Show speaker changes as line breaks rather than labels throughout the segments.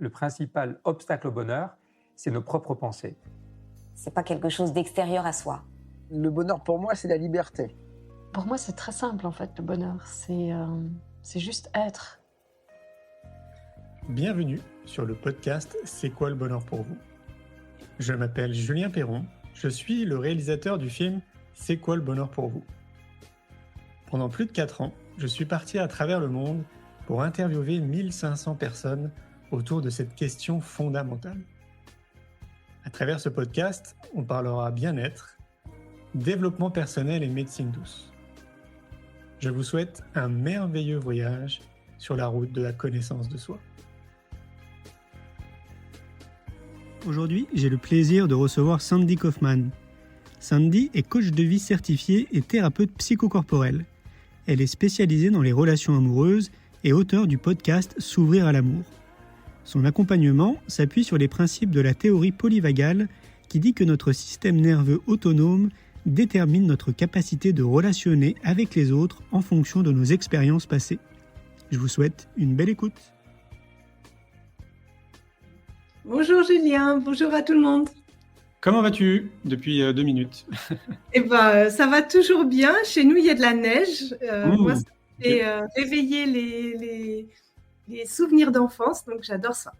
le principal obstacle au bonheur, c'est nos propres pensées.
C'est pas quelque chose d'extérieur à soi.
Le bonheur pour moi, c'est la liberté.
Pour moi, c'est très simple en fait, le bonheur. C'est juste être.
Bienvenue sur le podcast C'est quoi le bonheur pour vous ? Je m'appelle Julien Perron, je suis le réalisateur du film C'est quoi le bonheur pour vous ? Pendant plus de 4 ans, je suis parti à travers le monde pour interviewer 1500 personnes autour de cette question fondamentale. À travers ce podcast, on parlera bien-être, développement personnel et médecine douce. Je vous souhaite un merveilleux voyage sur la route de la connaissance de soi. Aujourd'hui, j'ai le plaisir de recevoir Sandy Kaufman. Sandy est coach de vie certifiée et thérapeute psychocorporelle. Elle est spécialisée dans les relations amoureuses et auteure du podcast S'ouvrir à l'amour. Son accompagnement s'appuie sur les principes de la théorie polyvagale qui dit que notre système nerveux autonome détermine notre capacité de relationner avec les autres en fonction de nos expériences passées. Je vous souhaite une belle écoute.
Bonjour Julien, bonjour à tout le monde.
Comment vas-tu depuis 2 minutes ?
Eh ben, ça va toujours bien. Chez nous, il y a de la neige. Moi, ça fait réveiller les souvenirs d'enfance, donc j'adore ça.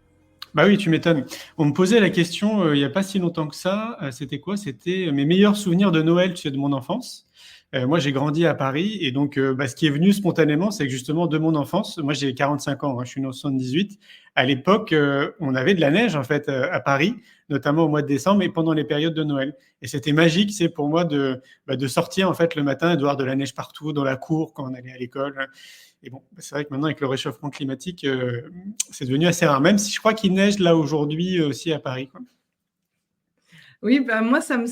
Bah oui, tu m'étonnes. On me posait la question il n'y a pas si longtemps que ça. C'était quoi ? C'était mes meilleurs souvenirs de Noël, tu sais, de mon enfance. Moi, j'ai grandi à Paris et donc ce qui est venu spontanément, c'est que justement de mon enfance, moi j'ai 45 ans, je suis né en 78. À l'époque, on avait de la neige en fait à Paris, notamment au mois de décembre et pendant les périodes de Noël. Et c'était magique, c'est pour moi de sortir en fait le matin et de voir de la neige partout dans la cour quand on allait à l'école. Et bon, c'est vrai que maintenant avec le réchauffement climatique, c'est devenu assez rare. Même si je crois qu'il neige là aujourd'hui aussi à Paris, quoi.
Oui, ben moi, ça me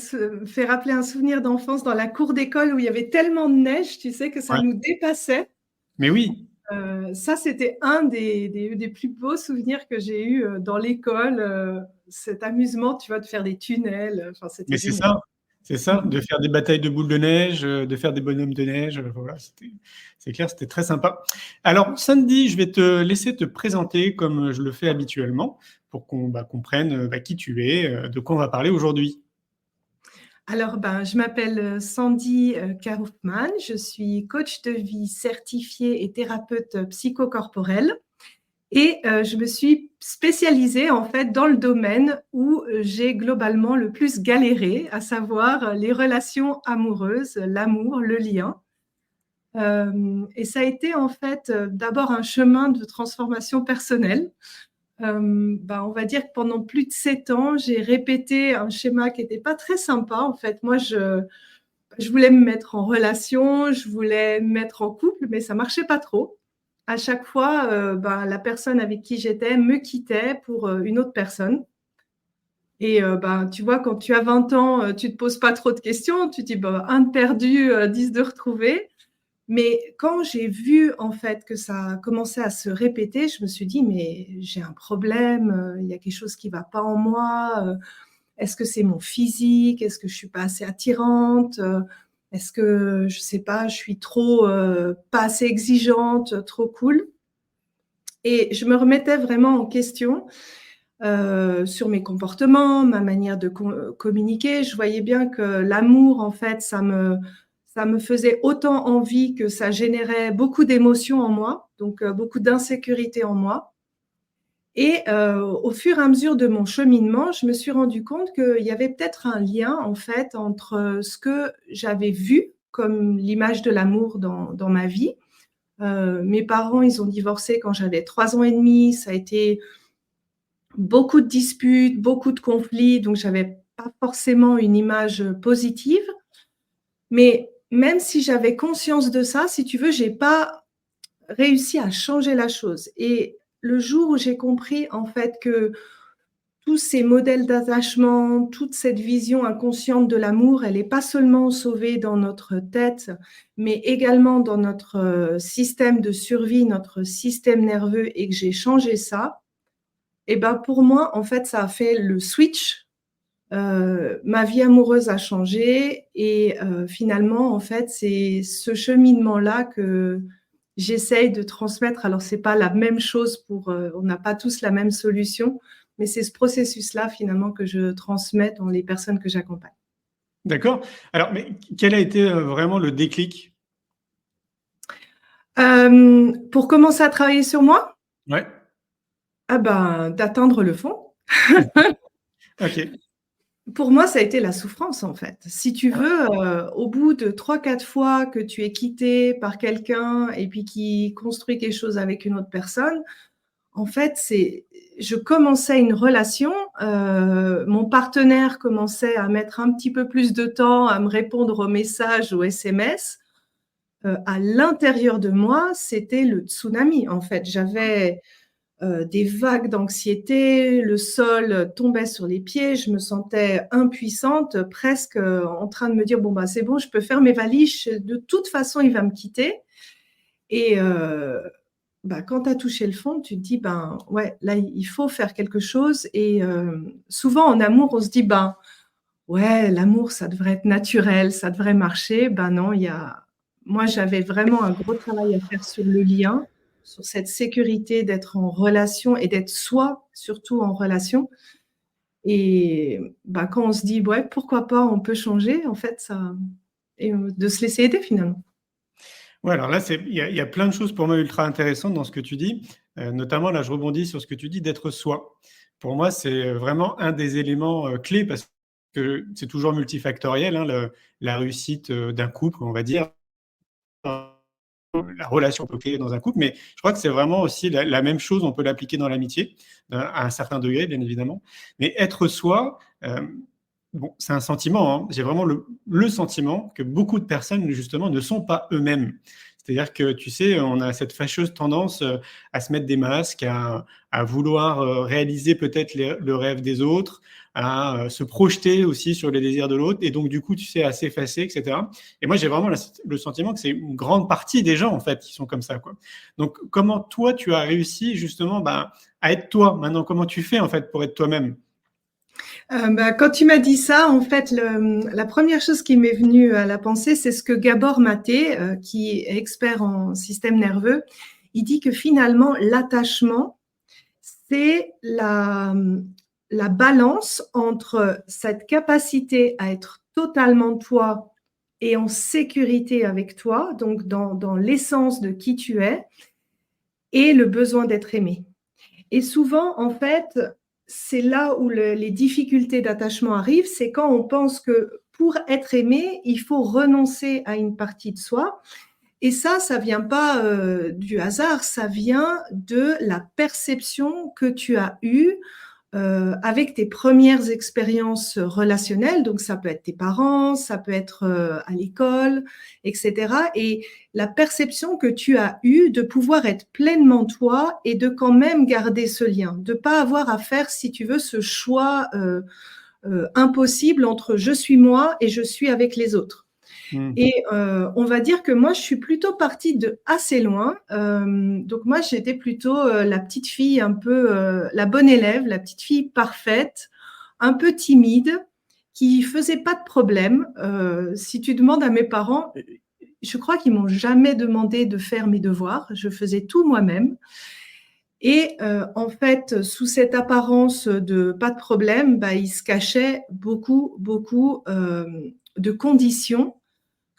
fait rappeler un souvenir d'enfance dans la cour d'école où il y avait tellement de neige, tu sais, que ça nous dépassait.
Mais oui.
Ça, c'était un des plus beaux souvenirs que j'ai eu dans l'école. Cet amusement, tu vois, de faire des tunnels. Enfin, c'était
Mais
génial.
C'est ça, de faire des batailles de boules de neige, de faire des bonhommes de neige. Voilà, c'est clair, c'était très sympa. Alors, Sandy, je vais te laisser te présenter comme je le fais habituellement pour qu'on comprenne qui tu es, de quoi on va parler aujourd'hui.
Alors, je m'appelle Sandy Kaufman, je suis coach de vie certifiée et thérapeute psychocorporelle et je me suis spécialisée en fait dans le domaine où j'ai globalement le plus galéré, à savoir les relations amoureuses, l'amour, le lien. Et ça a été en fait d'abord un chemin de transformation personnelle. On va dire que pendant plus de 7 ans, j'ai répété un schéma qui n'était pas très sympa. En fait, moi, je voulais me mettre en relation, je voulais me mettre en couple, mais ça marchait pas trop. À chaque fois, la personne avec qui j'étais me quittait pour une autre personne. Et tu vois, quand tu as 20 ans, tu te poses pas trop de questions. Tu te dis, un de perdu, 10 de retrouvé. Mais quand j'ai vu en fait que ça commençait à se répéter, je me suis dit mais j'ai un problème, il y a quelque chose qui va pas en moi. Est-ce que c'est mon physique ? Est-ce que je suis pas assez attirante ? Est-ce que je sais pas, je suis trop pas assez exigeante, trop cool ? Et je me remettais vraiment en question sur mes comportements, ma manière de communiquer. Je voyais bien que l'amour en fait, ça me faisait autant envie que ça générait beaucoup d'émotions en moi, donc beaucoup d'insécurité en moi. Et au fur et à mesure de mon cheminement, je me suis rendu compte qu'il y avait peut-être un lien en fait entre ce que j'avais vu comme l'image de l'amour dans ma vie. Mes parents, ils ont divorcé quand j'avais 3 ans et demi. Ça a été beaucoup de disputes, beaucoup de conflits, donc j'avais pas forcément une image positive. Mais même si j'avais conscience de ça, si tu veux, j'ai pas réussi à changer la chose. Et le jour où j'ai compris en fait que tous ces modèles d'attachement, toute cette vision inconsciente de l'amour, elle n'est pas seulement sauvée dans notre tête, mais également dans notre système de survie, notre système nerveux, et que j'ai changé ça, et pour moi, en fait, ça a fait le switch. Ma vie amoureuse a changé et finalement, en fait, c'est ce cheminement-là j'essaye de transmettre. Alors, c'est pas la même chose on n'a pas tous la même solution, mais c'est ce processus-là, finalement, que je transmets dans les personnes que j'accompagne.
D'accord. Alors, mais quel a été vraiment le déclic?
Pour commencer à travailler sur moi,
Ouais.
d'atteindre le fond.
Ok.
Pour moi, ça a été la souffrance, en fait. Si tu veux, au bout de 3-4 fois que tu es quitté par quelqu'un et puis qui construit quelque chose avec une autre personne, en fait, je commençais une relation, mon partenaire commençait à mettre un petit peu plus de temps à me répondre aux messages, aux SMS. À l'intérieur de moi, c'était le tsunami, en fait. J'avais des vagues d'anxiété, le sol tombait sur les pieds, je me sentais impuissante, presque en train de me dire, bon, c'est bon, je peux faire mes valises, de toute façon, il va me quitter. Et quand tu as touché le fond, tu te dis, ouais, là, il faut faire quelque chose. Et souvent, en amour, on se dit, ouais, l'amour, ça devrait être naturel, ça devrait marcher. Non, moi, j'avais vraiment un gros travail à faire sur le lien, sur cette sécurité d'être en relation et d'être soi, surtout en relation. Et quand on se dit, ouais, pourquoi pas, on peut changer, en fait, et de se laisser aider finalement.
Ouais, alors là, il y a plein de choses pour moi ultra intéressantes dans ce que tu dis. Notamment, là, je rebondis sur ce que tu dis d'être soi. Pour moi, c'est vraiment un des éléments clés parce que c'est toujours multifactoriel, hein, la réussite d'un couple, on va dire. La relation peut créer dans un couple, mais je crois que c'est vraiment aussi la même chose, on peut l'appliquer dans l'amitié, à un certain degré, bien évidemment. Mais être soi, bon, c'est un sentiment, hein. J'ai vraiment le sentiment que beaucoup de personnes, justement, ne sont pas eux-mêmes. C'est-à-dire que, tu sais, on a cette fâcheuse tendance à se mettre des masques, à vouloir réaliser peut-être le rêve des autres, à se projeter aussi sur les désirs de l'autre, et donc du coup, tu sais, à s'effacer, etc. Et moi, j'ai vraiment le sentiment que c'est une grande partie des gens, en fait, qui sont comme ça, quoi. Donc, comment toi, tu as réussi justement à être toi? Maintenant, comment tu fais, en fait, pour être toi-même?
Quand tu m'as dit ça, en fait, la première chose qui m'est venue à la pensée, c'est ce que Gabor Maté, qui est expert en système nerveux, il dit que finalement, l'attachement, c'est la balance entre cette capacité à être totalement toi et en sécurité avec toi, donc dans l'essence de qui tu es, et le besoin d'être aimé. Et souvent, en fait, c'est là où les difficultés d'attachement arrivent, c'est quand on pense que pour être aimé, il faut renoncer à une partie de soi. Et ça vient pas du hasard, ça vient de la perception que tu as eue avec tes premières expériences relationnelles. Donc, ça peut être tes parents, ça peut être à l'école, etc. Et la perception que tu as eue de pouvoir être pleinement toi et de quand même garder ce lien, de pas avoir à faire, si tu veux, ce choix impossible entre je suis moi et je suis avec les autres. Et on va dire que moi, je suis plutôt partie de assez loin. Donc moi, j'étais plutôt la petite fille un peu, la bonne élève, la petite fille parfaite, un peu timide, qui faisait pas de problème. Si tu demandes à mes parents, je crois qu'ils m'ont jamais demandé de faire mes devoirs. Je faisais tout moi-même. Et en fait, sous cette apparence de pas de problème, il se cachait beaucoup de conditions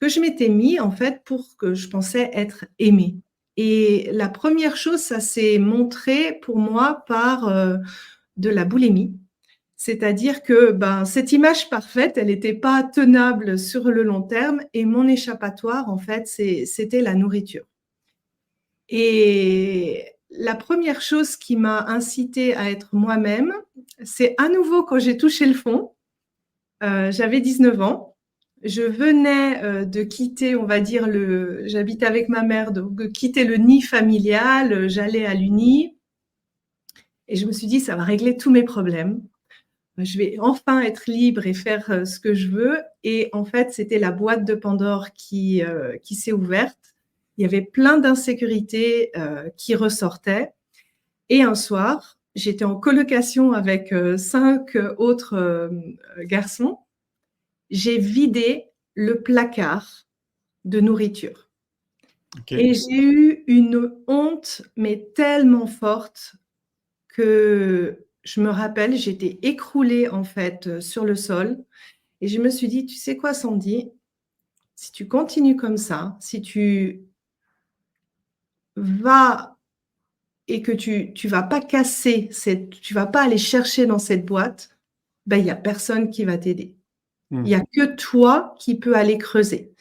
que je m'étais mis en fait pour que je pensais être aimée. Et la première chose, ça s'est montré pour moi par de la boulimie. C'est-à-dire que cette image parfaite, elle n'était pas tenable sur le long terme et mon échappatoire, en fait, c'était la nourriture. Et la première chose qui m'a incitée à être moi-même, c'est à nouveau quand j'ai touché le fond. J'avais 19 ans. Je venais de quitter, on va dire, j'habitais avec ma mère, donc de quitter le nid familial, j'allais à l'Uni et je me suis dit, ça va régler tous mes problèmes. Je vais enfin être libre et faire ce que je veux. Et en fait, c'était la boîte de Pandore qui s'est ouverte. Il y avait plein d'insécurités qui ressortaient. Et un soir, j'étais en colocation avec 5 autres garçons. J'ai vidé le placard de nourriture. Okay. Et j'ai eu une honte, mais tellement forte que je me rappelle, j'étais écroulée en fait sur le sol et je me suis dit, tu sais quoi, Sandy, si tu continues comme ça, si tu vas et que tu vas pas casser, tu vas pas aller chercher dans cette boîte, ben, il n'y a personne qui va t'aider. Il n'y a que toi qui peux aller creuser.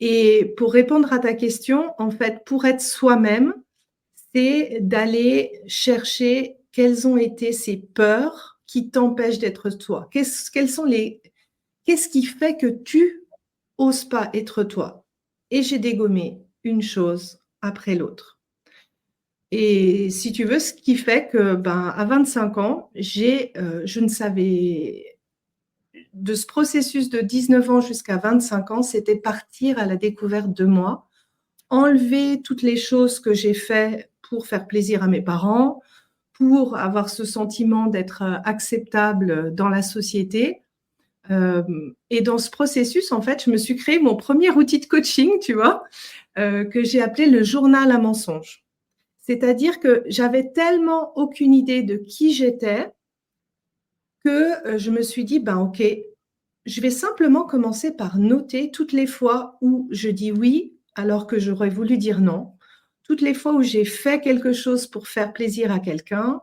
Et pour répondre à ta question, en fait, pour être soi-même, c'est d'aller chercher quelles ont été ces peurs qui t'empêchent d'être toi. Qu'est-ce qui fait que tu oses pas être toi? Et j'ai dégommé une chose après l'autre. Et si tu veux, ce qui fait que, à 25 ans, je ne savais, de ce processus de 19 ans jusqu'à 25 ans, c'était partir à la découverte de moi, enlever toutes les choses que j'ai fait pour faire plaisir à mes parents, pour avoir ce sentiment d'être acceptable dans la société. Et dans ce processus, en fait, je me suis créé mon premier outil de coaching, tu vois, que j'ai appelé le journal à mensonges. C'est-à-dire que j'avais tellement aucune idée de qui j'étais que je me suis dit, ok, je vais simplement commencer par noter toutes les fois où je dis oui alors que j'aurais voulu dire non, toutes les fois où j'ai fait quelque chose pour faire plaisir à quelqu'un,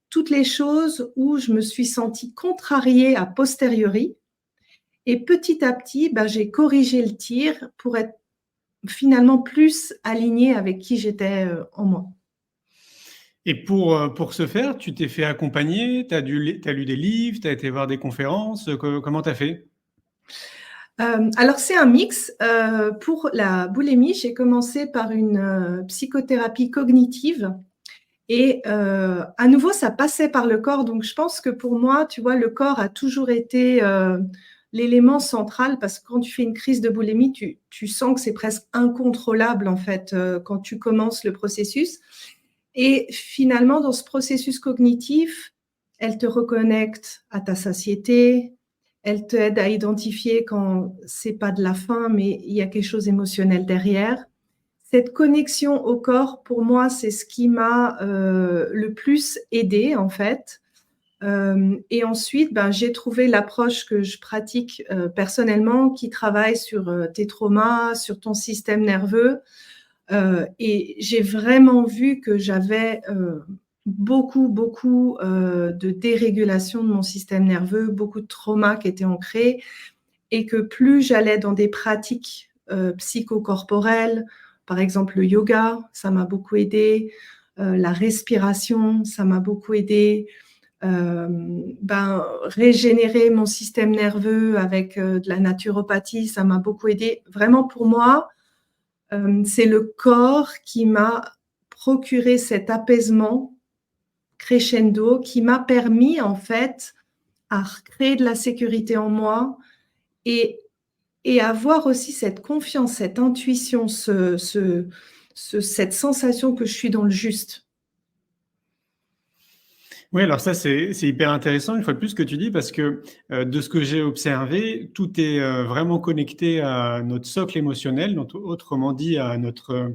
toutes les choses où je me suis sentie contrariée a posteriori. Et petit à petit, j'ai corrigé le tir pour être finalement plus alignée avec qui j'étais en moi.
Et pour ce faire, tu t'es fait accompagner, tu as lu des livres, tu as été voir des conférences, comment tu as fait?
Alors, c'est un mix. Pour la boulimie, j'ai commencé par une psychothérapie cognitive. Et à nouveau, ça passait par le corps. Donc, je pense que pour moi, tu vois, le corps a toujours été l'élément central parce que quand tu fais une crise de boulimie, tu sens que c'est presque incontrôlable, en fait, quand tu commences le processus. Et finalement, dans ce processus cognitif, elle te reconnecte à ta satiété, elle t'aide à identifier quand c'est pas de la faim, mais il y a quelque chose d'émotionnel derrière. Cette connexion au corps, pour moi, c'est ce qui m'a le plus aidée, en fait. Et ensuite, j'ai trouvé l'approche que je pratique personnellement, qui travaille sur tes traumas, sur ton système nerveux. Et j'ai vraiment vu que j'avais beaucoup de dérégulation de mon système nerveux, beaucoup de traumas qui étaient ancrés, et que plus j'allais dans des pratiques psychocorporelles, par exemple le yoga, ça m'a beaucoup aidé, la respiration, ça m'a beaucoup aidé, régénérer mon système nerveux avec de la naturopathie, ça m'a beaucoup aidé. Vraiment, pour moi, c'est le corps qui m'a procuré cet apaisement crescendo, qui m'a permis en fait à recréer de la sécurité en moi et avoir aussi cette confiance, cette intuition, cette sensation que je suis dans le juste.
Oui, alors ça, c'est hyper intéressant, une fois de plus, ce que tu dis, parce que de ce que j'ai observé, tout est vraiment connecté à notre socle émotionnel, donc, autrement dit, à notre,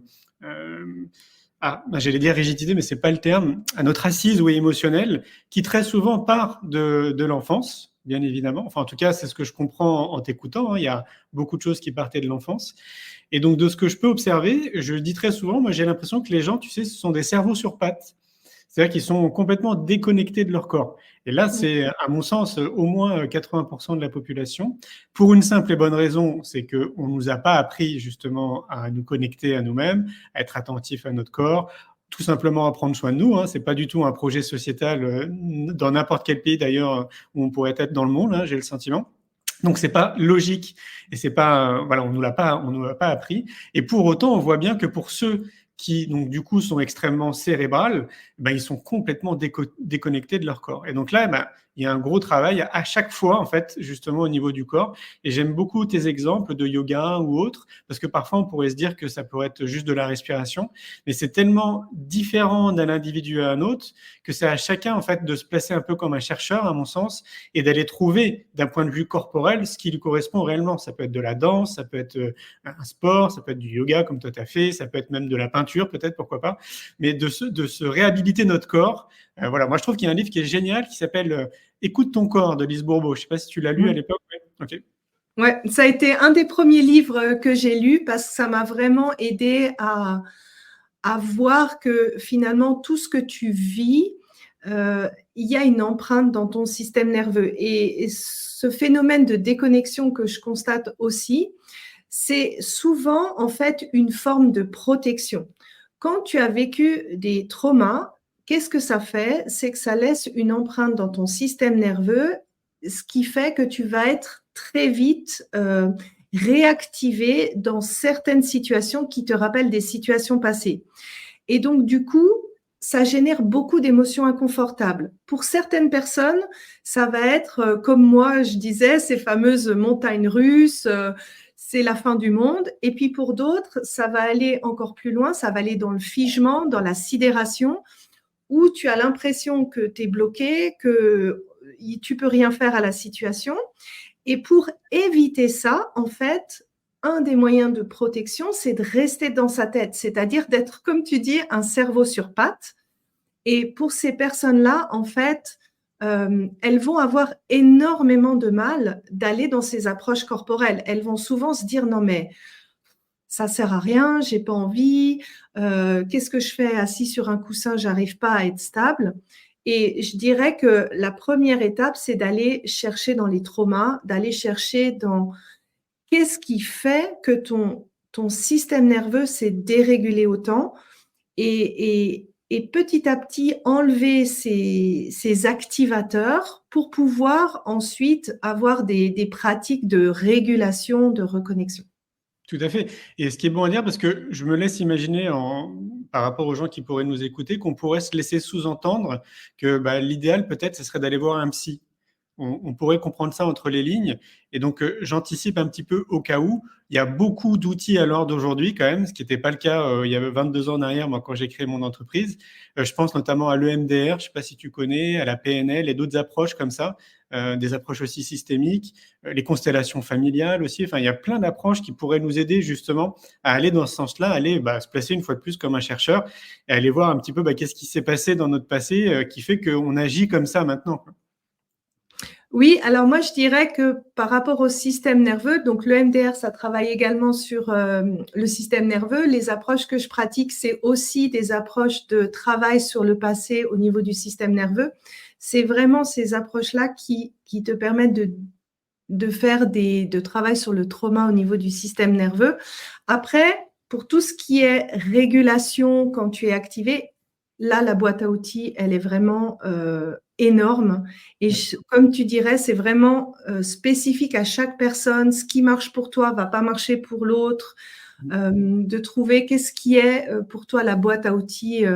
j'allais dire rigidité, mais c'est pas le terme, à notre assise émotionnelle, qui très souvent part de l'enfance, bien évidemment. Enfin, en tout cas, c'est ce que je comprends en t'écoutant, hein. Il y a beaucoup de choses qui partaient de l'enfance. Et donc, de ce que je peux observer, je le dis très souvent, moi, j'ai l'impression que les gens, tu sais, ce sont des cerveaux sur pattes. C'est-à-dire qu'ils sont complètement déconnectés de leur corps. Et là, c'est, à mon sens, au moins 80% de la population. Pour une simple et bonne raison, c'est qu'on ne nous a pas appris justement à nous connecter à nous-mêmes, à être attentifs à notre corps, tout simplement à prendre soin de nous. Hein. Ce n'est pas du tout un projet sociétal dans n'importe quel pays d'ailleurs où on pourrait être dans le monde, hein, j'ai le sentiment. Donc c'est pas logique et c'est pas on nous l'a pas appris. Et pour autant, on voit bien que pour ceux qui, donc, du coup, sont extrêmement cérébrales, ils sont complètement déconnectés de leur corps. Et donc là, il y a un gros travail à chaque fois, en fait, justement, au niveau du corps. Et j'aime beaucoup tes exemples de yoga ou autres, parce que parfois, on pourrait se dire que ça pourrait être juste de la respiration, mais c'est tellement différent d'un individu à un autre que c'est à chacun, en fait, de se placer un peu comme un chercheur, à mon sens, et d'aller trouver, d'un point de vue corporel, ce qui lui correspond réellement. Ça peut être de la danse, ça peut être un sport, ça peut être du yoga, comme toi, tu as fait, ça peut être même de la peinture, peinture peut-être, pourquoi pas, mais de se réhabiliter notre corps. Voilà, moi je trouve qu'il y a un livre qui est génial qui s'appelle Écoute ton corps de Lise Bourbeau. Je ne sais pas si tu l'as lu à l'époque. Ouais. Ok.
Ouais, ça a été un des premiers livres que j'ai lus parce que ça m'a vraiment aidé à voir que finalement tout ce que tu vis, il y a une empreinte dans ton système nerveux. Et ce phénomène de déconnexion que je constate aussi, c'est souvent en fait une forme de protection. Quand tu as vécu des traumas, qu'est-ce que ça fait? C'est que ça laisse une empreinte dans ton système nerveux, ce qui fait que tu vas être très vite réactivé dans certaines situations qui te rappellent des situations passées. Et donc, du coup, ça génère beaucoup d'émotions inconfortables. Pour certaines personnes, ça va être, comme moi, je disais, ces fameuses montagnes russes, c'est la fin du monde. Et puis pour d'autres, ça va aller encore plus loin, ça va aller dans le figement, dans la sidération, où tu as l'impression que tu es bloqué, que tu peux rien faire à la situation. Et pour éviter ça, en fait, un des moyens de protection, c'est de rester dans sa tête, c'est-à-dire d'être, comme tu dis, un cerveau sur pattes. Et pour ces personnes-là, en fait, elles vont avoir énormément de mal d'aller dans ces approches corporelles. Elles vont souvent se dire, non mais ça sert à rien, j'ai pas envie, qu'est-ce que je fais assis sur un coussin, j'arrive pas à être stable. Et je dirais que la première étape, c'est d'aller chercher dans les traumas, d'aller chercher dans qu'est-ce qui fait que ton système nerveux s'est dérégulé autant et petit à petit enlever ces activateurs pour pouvoir ensuite avoir des pratiques de régulation, de reconnexion.
Tout à fait. Et ce qui est bon à dire, parce que je me laisse imaginer, par rapport aux gens qui pourraient nous écouter, qu'on pourrait se laisser sous-entendre que l'idéal, peut-être, ce serait d'aller voir un psy. On pourrait comprendre ça entre les lignes. Et donc, j'anticipe un petit peu au cas où. Il y a beaucoup d'outils à l'heure d'aujourd'hui quand même, ce qui n'était pas le cas il y a 22 ans en arrière, moi, quand j'ai créé mon entreprise. Je pense notamment à l'EMDR, je ne sais pas si tu connais, à la PNL et d'autres approches comme ça, des approches aussi systémiques, les constellations familiales aussi. Enfin, il y a plein d'approches qui pourraient nous aider justement à aller dans ce sens-là, aller se placer une fois de plus comme un chercheur et aller voir un petit peu qu'est-ce qui s'est passé dans notre passé qui fait qu'on agit comme ça maintenant, quoi.
Oui, alors moi je dirais que par rapport au système nerveux, donc le MDR, ça travaille également sur le système nerveux. Les approches que je pratique, c'est aussi des approches de travail sur le passé au niveau du système nerveux. C'est vraiment ces approches-là qui te permettent de faire de travail sur le trauma au niveau du système nerveux. Après, pour tout ce qui est régulation, quand tu es activé, là, la boîte à outils, elle est vraiment énorme. Et comme tu dirais, c'est vraiment spécifique à chaque personne. Ce qui marche pour toi va pas marcher pour l'autre. De trouver qu'est-ce qui est pour toi la boîte à outils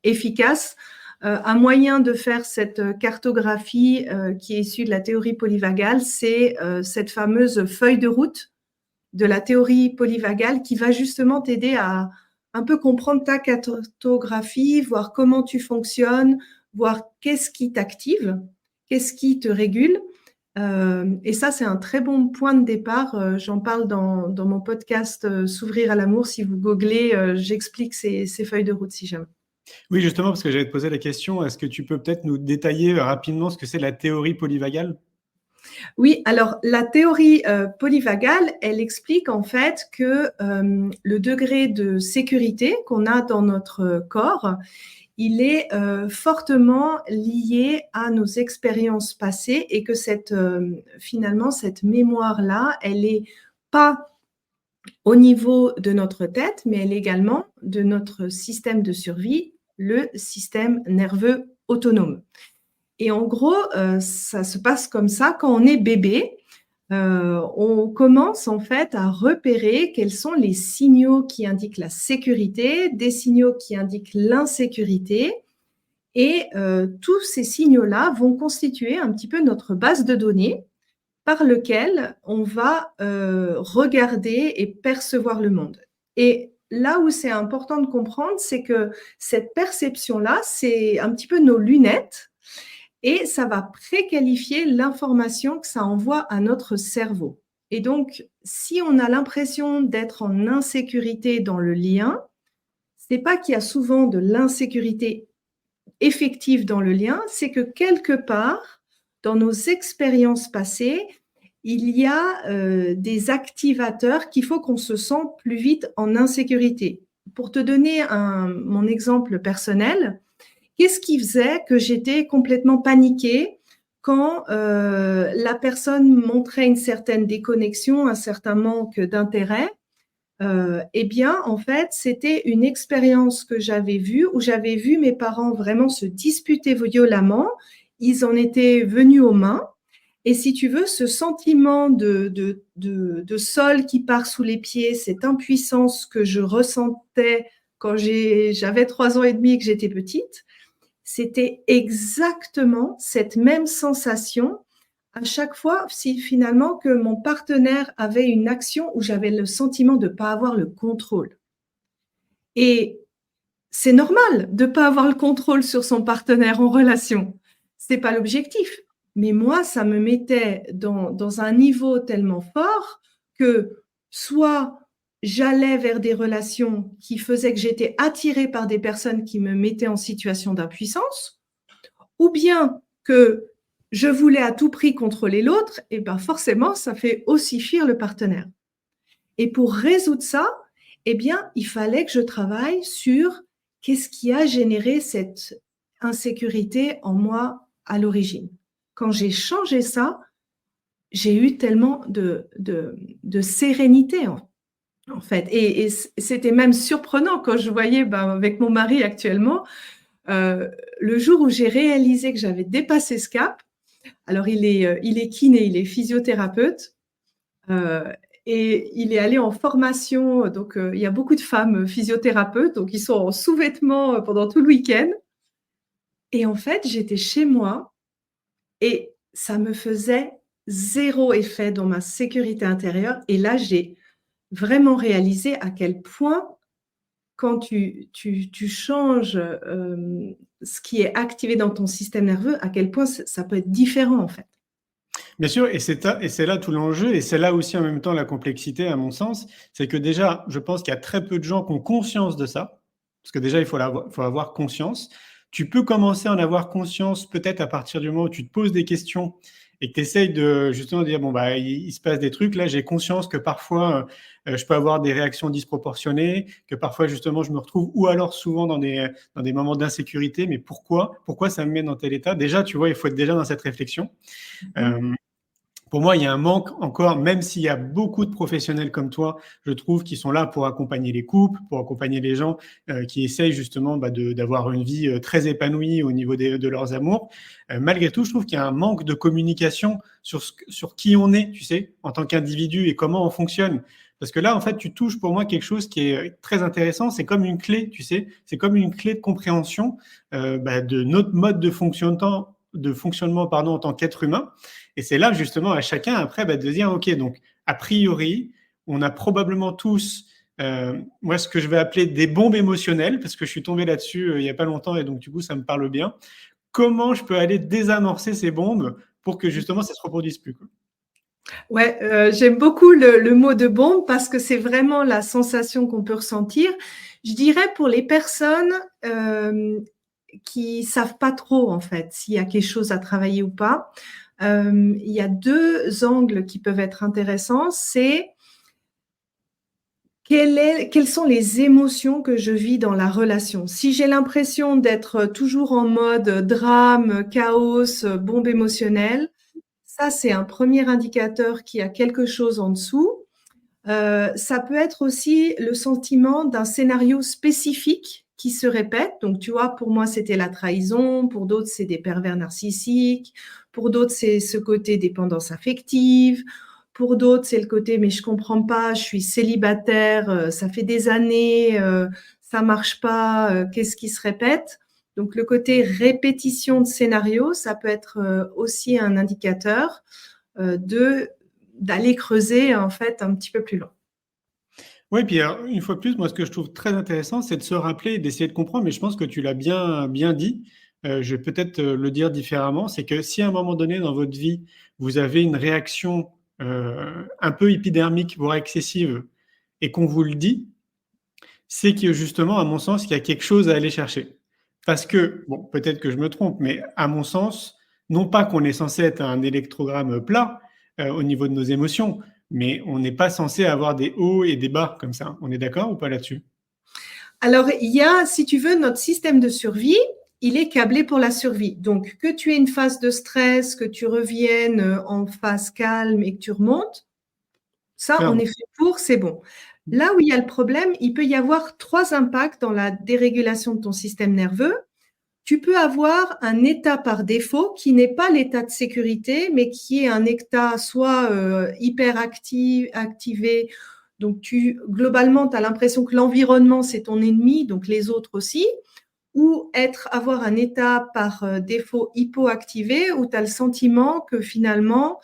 efficace. Un moyen de faire cette cartographie qui est issue de la théorie polyvagale, c'est cette fameuse feuille de route de la théorie polyvagale qui va justement t'aider à un peu comprendre ta cartographie, voir comment tu fonctionnes, voir qu'est-ce qui t'active, qu'est-ce qui te régule. Et ça, c'est un très bon point de départ. J'en parle dans mon podcast S'ouvrir à l'amour. Si vous googlez, j'explique ces feuilles de route si jamais.
Oui, justement, parce que j'allais te poser la question, est-ce que tu peux peut-être nous détailler rapidement ce que c'est la théorie polyvagale ?
Oui, alors la théorie polyvagale, elle explique en fait que le degré de sécurité qu'on a dans notre corps, il est fortement lié à nos expériences passées et que finalement cette mémoire-là, elle n'est pas au niveau de notre tête, mais elle est également de notre système de survie, le système nerveux autonome. Et en gros, ça se passe comme ça. Quand on est bébé, on commence en fait à repérer quels sont les signaux qui indiquent la sécurité, des signaux qui indiquent l'insécurité. Et tous ces signaux-là vont constituer un petit peu notre base de données par lequel on va regarder et percevoir le monde. Et là où c'est important de comprendre, c'est que cette perception-là, c'est un petit peu nos lunettes. Et ça va préqualifier l'information que ça envoie à notre cerveau. Et donc, si on a l'impression d'être en insécurité dans le lien, c'est pas qu'il y a souvent de l'insécurité effective dans le lien, c'est que quelque part, dans nos expériences passées, il y a des activateurs qu'il faut qu'on se sente plus vite en insécurité. Pour te donner mon exemple personnel, qu'est-ce qui faisait que j'étais complètement paniquée quand la personne montrait une certaine déconnexion, un certain manque d'intérêt? Eh bien, en fait, c'était une expérience que j'avais vue où j'avais vu mes parents vraiment se disputer violemment. Ils en étaient venus aux mains. Et si tu veux, ce sentiment de sol qui part sous les pieds, cette impuissance que je ressentais quand j'avais 3 ans et demi et que j'étais petite, c'était exactement cette même sensation à chaque fois, si finalement que mon partenaire avait une action où j'avais le sentiment de ne pas avoir le contrôle. Et c'est normal de ne pas avoir le contrôle sur son partenaire en relation. Ce n'est pas l'objectif. Mais moi, ça me mettait dans un niveau tellement fort que soit j'allais vers des relations qui faisaient que j'étais attirée par des personnes qui me mettaient en situation d'impuissance, ou bien que je voulais à tout prix contrôler l'autre, et ben forcément, ça fait aussi fuir le partenaire. Et pour résoudre ça, eh bien, il fallait que je travaille sur qu'est-ce qui a généré cette insécurité en moi à l'origine. Quand j'ai changé ça, j'ai eu tellement de sérénité en fait. Et c'était même surprenant quand je voyais avec mon mari actuellement, le jour où j'ai réalisé que j'avais dépassé ce cap. Alors, il est kiné, il est physiothérapeute et il est allé en formation. Donc, il y a beaucoup de femmes physiothérapeutes, donc ils sont en sous-vêtements pendant tout le week-end. Et en fait, j'étais chez moi et ça me faisait 0 effet dans ma sécurité intérieure. Et là, j'ai vraiment réalisé à quel point, quand tu changes ce qui est activé dans ton système nerveux, à quel point ça peut être différent en fait.
Bien sûr, et c'est là tout l'enjeu, et c'est là aussi en même temps la complexité, à mon sens, c'est que déjà, je pense qu'il y a très peu de gens qui ont conscience de ça, parce que déjà, il faut avoir conscience. Tu peux commencer à en avoir conscience peut-être à partir du moment où tu te poses des questions et que tu essayes de justement dire, bon, il se passe des trucs, là, j'ai conscience que parfois, je peux avoir des réactions disproportionnées, que parfois, justement, je me retrouve, ou alors souvent dans des moments d'insécurité, mais pourquoi ça me met dans tel état? Déjà, tu vois, il faut être déjà dans cette réflexion. Pour moi, il y a un manque encore, même s'il y a beaucoup de professionnels comme toi, je trouve, qui sont là pour accompagner les couples, pour accompagner les gens qui essayent justement d'avoir une vie très épanouie au niveau de leurs amours. Malgré tout, je trouve qu'il y a un manque de communication sur qui on est, tu sais, en tant qu'individu et comment on fonctionne. Parce que là, en fait, tu touches pour moi quelque chose qui est très intéressant. C'est comme une clé, tu sais, c'est comme une clé de compréhension de notre mode de fonctionnement en tant qu'être humain. Et c'est là, justement, à chacun, après, de dire, OK, donc, a priori, on a probablement tous, moi, ce que je vais appeler des bombes émotionnelles, parce que je suis tombé là-dessus il n'y a pas longtemps, et donc, du coup, ça me parle bien. Comment je peux aller désamorcer ces bombes pour que, justement, ça ne se reproduise plus, quoi.
Ouais, j'aime beaucoup le mot de bombe parce que c'est vraiment la sensation qu'on peut ressentir. Je dirais pour les personnes qui savent pas trop, en fait, s'il y a quelque chose à travailler ou pas. Il y a 2 angles qui peuvent être intéressants. C'est quelles sont les émotions que je vis dans la relation. Si j'ai l'impression d'être toujours en mode drame, chaos, bombe émotionnelle, ça, c'est un premier indicateur qu'il y a quelque chose en dessous. Ça peut être aussi le sentiment d'un scénario spécifique qui se répète. Donc, tu vois, pour moi, c'était la trahison. Pour d'autres, c'est des pervers narcissiques. Pour d'autres, c'est ce côté dépendance affective. Pour d'autres, c'est le côté « mais je comprends pas, je suis célibataire, ça fait des années, ça marche pas, qu'est-ce qui se répète ?» Donc, le côté répétition de scénario, ça peut être aussi un indicateur d'aller creuser en fait un petit peu plus loin.
Oui, puis alors, une fois de plus, moi, ce que je trouve très intéressant, c'est de se rappeler et d'essayer de comprendre, mais je pense que tu l'as bien dit. Je vais peut-être le dire différemment, c'est que si à un moment donné dans votre vie, vous avez une réaction un peu épidermique, voire excessive, et qu'on vous le dit, c'est que justement, à mon sens, il y a quelque chose à aller chercher. Parce que, bon, peut-être que je me trompe, mais à mon sens, non pas qu'on est censé être un électrogramme plat au niveau de nos émotions, mais on n'est pas censé avoir des hauts et des bas comme ça. On est d'accord ou pas là-dessus?
Alors, il y a, si tu veux, notre système de survie, il est câblé pour la survie. Donc, que tu aies une phase de stress, que tu reviennes en phase calme et que tu remontes, ça, on est fait pour, c'est bon. Là où il y a le problème, il peut y avoir 3 impacts dans la dérégulation de ton système nerveux. Tu peux avoir un état par défaut qui n'est pas l'état de sécurité, mais qui est un état soit hyper activé. Donc, globalement, tu as l'impression que l'environnement, c'est ton ennemi, donc les autres aussi. Ou avoir un état par défaut hypoactivé, où tu as le sentiment que finalement,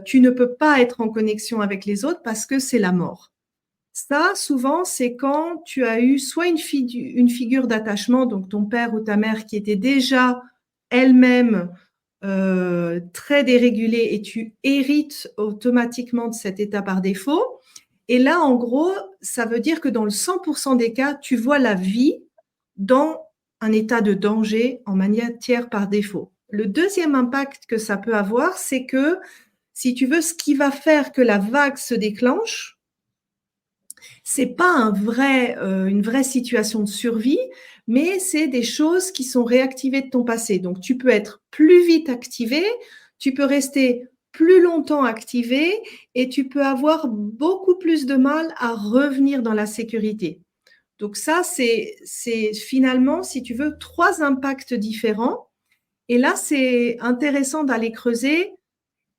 tu ne peux pas être en connexion avec les autres parce que c'est la mort. Ça, souvent, c'est quand tu as eu soit une figure d'attachement, donc ton père ou ta mère qui était déjà elle-même très dérégulée et tu hérites automatiquement de cet état par défaut. Et là, en gros, ça veut dire que dans le 100% des cas, tu vois la vie dans un état de danger en matière par défaut. Le deuxième impact que ça peut avoir, c'est que, si tu veux, ce qui va faire que la vague se déclenche, c'est pas une vraie situation de survie, mais c'est des choses qui sont réactivées de ton passé. Donc, tu peux être plus vite activé, tu peux rester plus longtemps activé et tu peux avoir beaucoup plus de mal à revenir dans la sécurité. Donc ça, c'est finalement, si tu veux, 3 impacts différents. Et là, c'est intéressant d'aller creuser.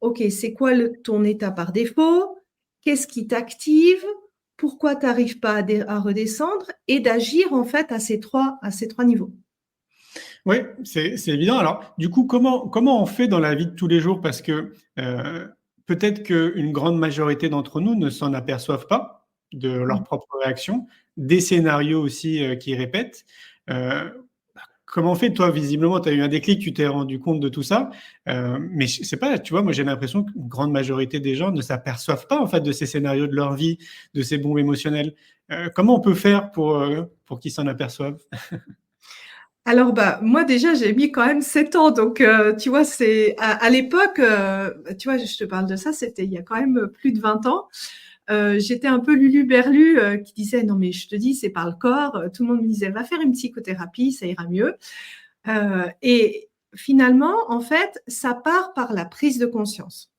OK, c'est quoi ton état par défaut? Qu'est-ce qui t'active? Pourquoi tu n'arrives pas à redescendre? Et d'agir en fait à ces trois niveaux.
Oui, c'est évident. Alors, du coup, comment on fait dans la vie de tous les jours? Parce que peut-être qu'une grande majorité d'entre nous ne s'en aperçoivent pas de leur propre réaction, des scénarios aussi qui répètent. Comment on fait? Toi, visiblement, tu as eu un déclic, tu t'es rendu compte de tout ça. Mais je sais pas, tu vois, moi j'ai l'impression qu'une grande majorité des gens ne s'aperçoivent pas en fait de ces scénarios de leur vie, de ces bombes émotionnelles. Comment on peut faire pour qu'ils s'en aperçoivent?
Alors, moi déjà, j'ai mis quand même 7 ans. Donc, tu vois, c'est à l'époque, tu vois, je te parle de ça, c'était il y a quand même plus de 20 ans. J'étais un peu Lulu Berlu qui disait non mais je te dis c'est par le corps. Tout le monde me disait va faire une psychothérapie, ça ira mieux. Et finalement, en fait, ça part par la prise de conscience.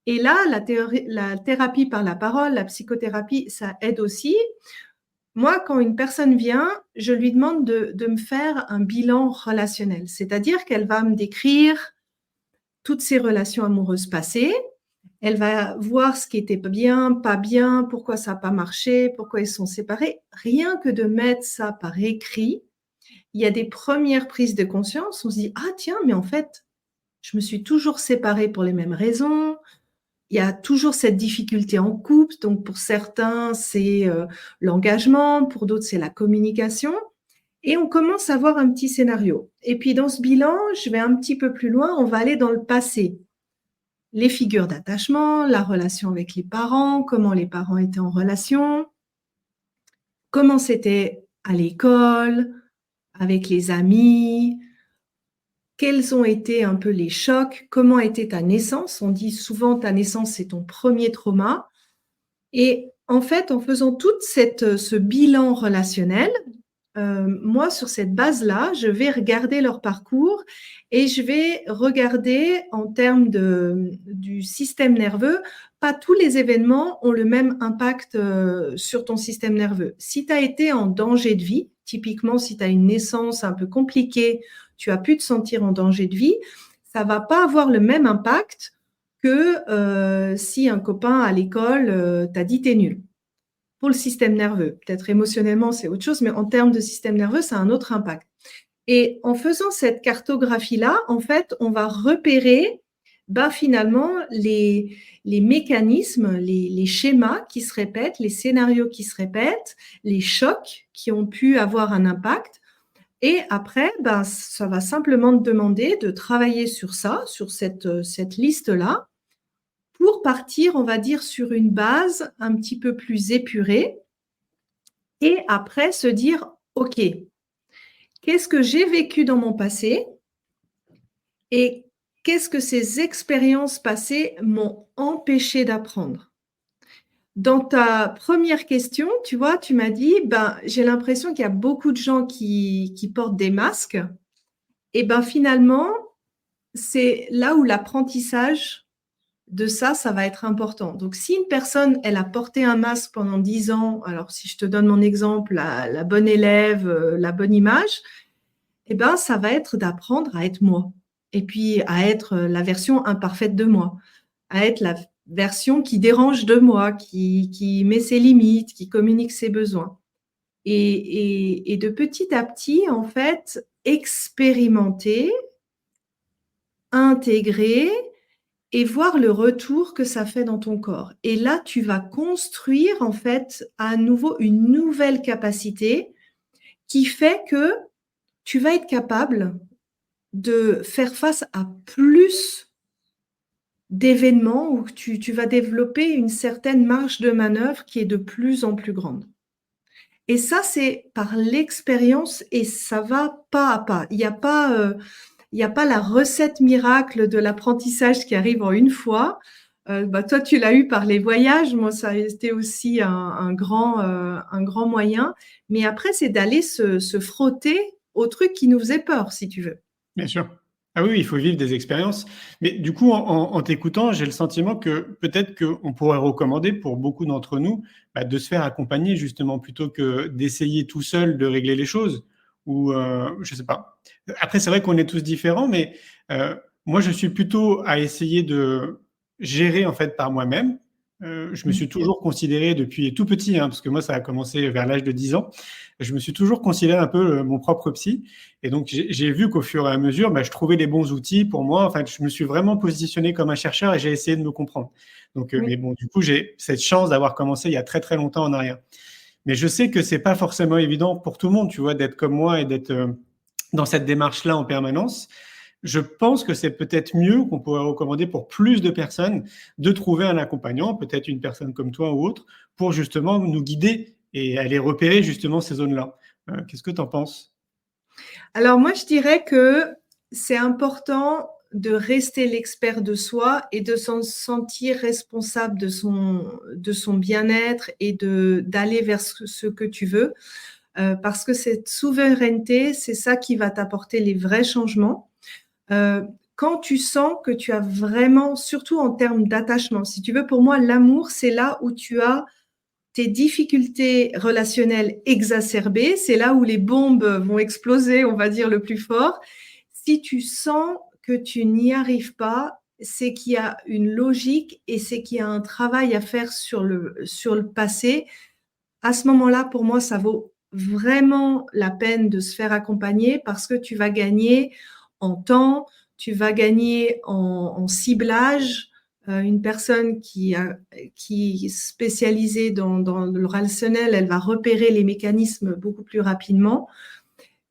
Et là, la thérapie par la parole, la psychothérapie, ça aide aussi. Moi, quand une personne vient, je lui demande de me faire un bilan relationnel, c'est-à-dire qu'elle va me décrire toutes ses relations amoureuses passées. Elle va voir ce qui était bien, pas bien, pourquoi ça n'a pas marché, pourquoi ils sont séparés. Rien que de mettre ça par écrit, il y a des premières prises de conscience. On se dit « Ah tiens, mais en fait, je me suis toujours séparée pour les mêmes raisons. Il y a toujours cette difficulté en couple. Donc, pour certains, c'est l'engagement. Pour d'autres, c'est la communication. » Et on commence à voir un petit scénario. Et puis, dans ce bilan, je vais un petit peu plus loin. On va aller dans le passé. Les figures d'attachement, la relation avec les parents, comment les parents étaient en relation, comment c'était à l'école, avec les amis, quels ont été un peu les chocs, comment était ta naissance. On dit souvent ta naissance, c'est ton premier trauma. Et en fait, en faisant tout ce bilan relationnel, moi, sur cette base-là, je vais regarder leur parcours et je vais regarder en termes du système nerveux. Pas tous les événements ont le même impact sur ton système nerveux. Si tu as été en danger de vie, typiquement si tu as une naissance un peu compliquée, tu as pu te sentir en danger de vie, ça va pas avoir le même impact que si un copain à l'école t'a dit t'es nul. Pour le système nerveux. Peut-être émotionnellement, c'est autre chose, mais en termes de système nerveux, ça a un autre impact. Et en faisant cette cartographie-là, en fait, on va repérer finalement les mécanismes, les schémas qui se répètent, les scénarios qui se répètent, les chocs qui ont pu avoir un impact. Et après, ça va simplement te demander de travailler sur ça, sur cette liste-là, pour partir, on va dire, sur une base un petit peu plus épurée Et après, se dire, OK, qu'est-ce que j'ai vécu dans mon passé et qu'est-ce que ces expériences passées m'ont empêché d'apprendre? Dans ta première question, tu vois, tu m'as dit, j'ai l'impression qu'il y a beaucoup de gens qui portent des masques. Et finalement, c'est là où l'apprentissage de ça va être important. Donc, si une personne, elle a porté un masque pendant 10 ans, alors si je te donne mon exemple, la bonne élève, la bonne image, ça va être d'apprendre à être moi. Et puis, à être la version imparfaite de moi, à être la version qui dérange de moi, qui met ses limites, qui communique ses besoins. Et de petit à petit, en fait, expérimenter, intégrer et voir le retour que ça fait dans ton corps. Et là, tu vas construire, en fait, à nouveau une nouvelle capacité qui fait que tu vas être capable de faire face à plus d'événements où tu vas développer une certaine marge de manœuvre qui est de plus en plus grande. Et ça, c'est par l'expérience et ça va pas à pas. Il n'y a pas la recette miracle de l'apprentissage qui arrive en une fois. Toi, tu l'as eu par les voyages. Moi, ça a été aussi un grand moyen. Mais après, c'est d'aller se frotter au truc qui nous faisait peur, si tu veux.
Bien sûr. Ah oui, il faut vivre des expériences. Mais du coup, en t'écoutant, j'ai le sentiment que peut-être qu'on pourrait recommander pour beaucoup d'entre nous de se faire accompagner justement plutôt que d'essayer tout seul de régler les choses. Ou je sais pas. Après, c'est vrai qu'on est tous différents, mais moi, je suis plutôt à essayer de gérer en fait par moi-même. Je me suis toujours considéré depuis tout petit, parce que moi, ça a commencé vers l'âge de 10 ans. Je me suis toujours considéré un peu mon propre psy. Et donc, j'ai vu qu'au fur et à mesure, je trouvais les bons outils pour moi. Enfin, je me suis vraiment positionné comme un chercheur et j'ai essayé de me comprendre. Donc,
Oui.
mais bon, du coup, j'ai cette chance d'avoir commencé il y a très, très longtemps en arrière. Mais je sais que c'est pas forcément évident pour tout le monde, tu vois, d'être comme moi et d'être dans cette démarche-là en permanence. Je pense que c'est peut-être mieux qu'on pourrait recommander pour plus de personnes de trouver un accompagnant, peut-être une personne comme toi ou autre, pour justement nous guider et aller repérer justement ces zones-là. Qu'est-ce que tu en penses?
Alors moi, je dirais que c'est important de rester l'expert de soi et de s'en sentir responsable de son bien-être et d'aller vers ce que tu veux. Parce que cette souveraineté, c'est ça qui va t'apporter les vrais changements. Quand tu sens que tu as vraiment, surtout en termes d'attachement, si tu veux, pour moi, l'amour, c'est là où tu as tes difficultés relationnelles exacerbées, c'est là où les bombes vont exploser, on va dire, le plus fort. Si tu sens que tu n'y arrives pas, c'est qu'il y a une logique et c'est qu'il y a un travail à faire sur le passé. À ce moment-là, pour moi, ça vaut vraiment la peine de se faire accompagner parce que tu vas gagner en temps, tu vas gagner en ciblage. Une personne qui est spécialisée dans le relationnel, elle va repérer les mécanismes beaucoup plus rapidement.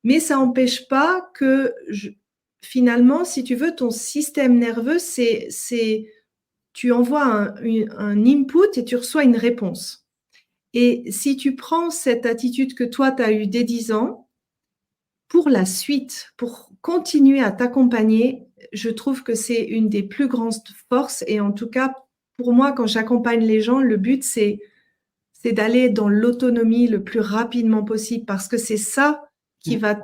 Mais ça n'empêche pas que finalement, si tu veux, ton système nerveux, tu envoies un input et tu reçois une réponse. Et si tu prends cette attitude que toi, tu as eue dès 10 ans, pour la suite, pour continuer à t'accompagner, je trouve que c'est une des plus grandes forces. Et en tout cas, pour moi, quand j'accompagne les gens, le but, c'est d'aller dans l'autonomie le plus rapidement possible parce que c'est ça qui va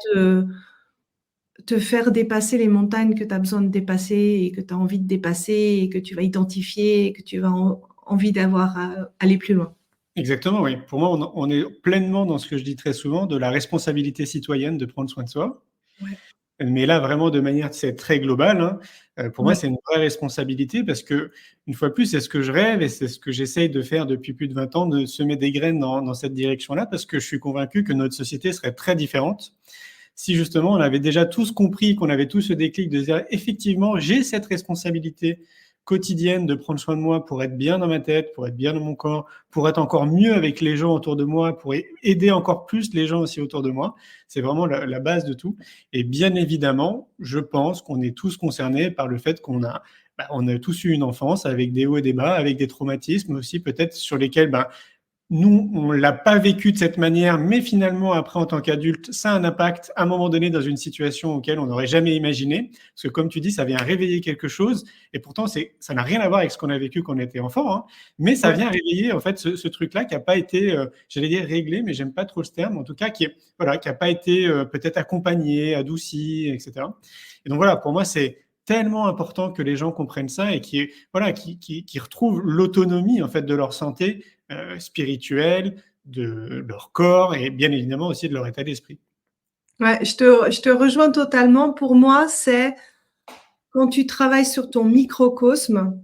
te faire dépasser les montagnes que tu as besoin de dépasser et que tu as envie de dépasser et que tu vas identifier et que tu vas envie d'avoir à aller plus loin.
Exactement, oui. Pour moi, on est pleinement dans ce que je dis très souvent, de la responsabilité citoyenne de prendre soin de soi.
Ouais.
Mais là, vraiment, de manière très globale, pour moi, c'est une vraie responsabilité parce que, une fois de plus, c'est ce que je rêve et c'est ce que j'essaye de faire depuis plus de 20 ans, de semer des graines dans cette direction-là parce que je suis convaincu que notre société serait très différente si justement on avait déjà tous compris, qu'on avait tous ce déclic de dire effectivement, j'ai cette responsabilité quotidienne de prendre soin de moi pour être bien dans ma tête, pour être bien dans mon corps, pour être encore mieux avec les gens autour de moi, pour aider encore plus les gens aussi autour de moi. C'est vraiment la base de tout. Et bien évidemment, je pense qu'on est tous concernés par le fait qu'on a tous eu une enfance avec des hauts et des bas, avec des traumatismes aussi peut-être sur lesquels nous, on l'a pas vécu de cette manière, mais finalement, après, en tant qu'adulte, ça a un impact à un moment donné dans une situation auquel on n'aurait jamais imaginé. Parce que comme tu dis, ça vient réveiller quelque chose. Et pourtant, ça n'a rien à voir avec ce qu'on a vécu quand on était enfant, hein, mais ça vient réveiller en fait ce truc-là qui n'a pas été, j'allais dire réglé, mais j'aime pas trop ce terme, en tout cas, qui a pas été peut-être accompagné, adouci, etc. Et donc voilà, pour moi, c'est tellement important que les gens comprennent ça et qui retrouvent l'autonomie en fait de leur santé spirituelle, de leur corps et bien évidemment aussi de leur état d'esprit.
Ouais, je te rejoins totalement. Pour moi, c'est quand tu travailles sur ton microcosme,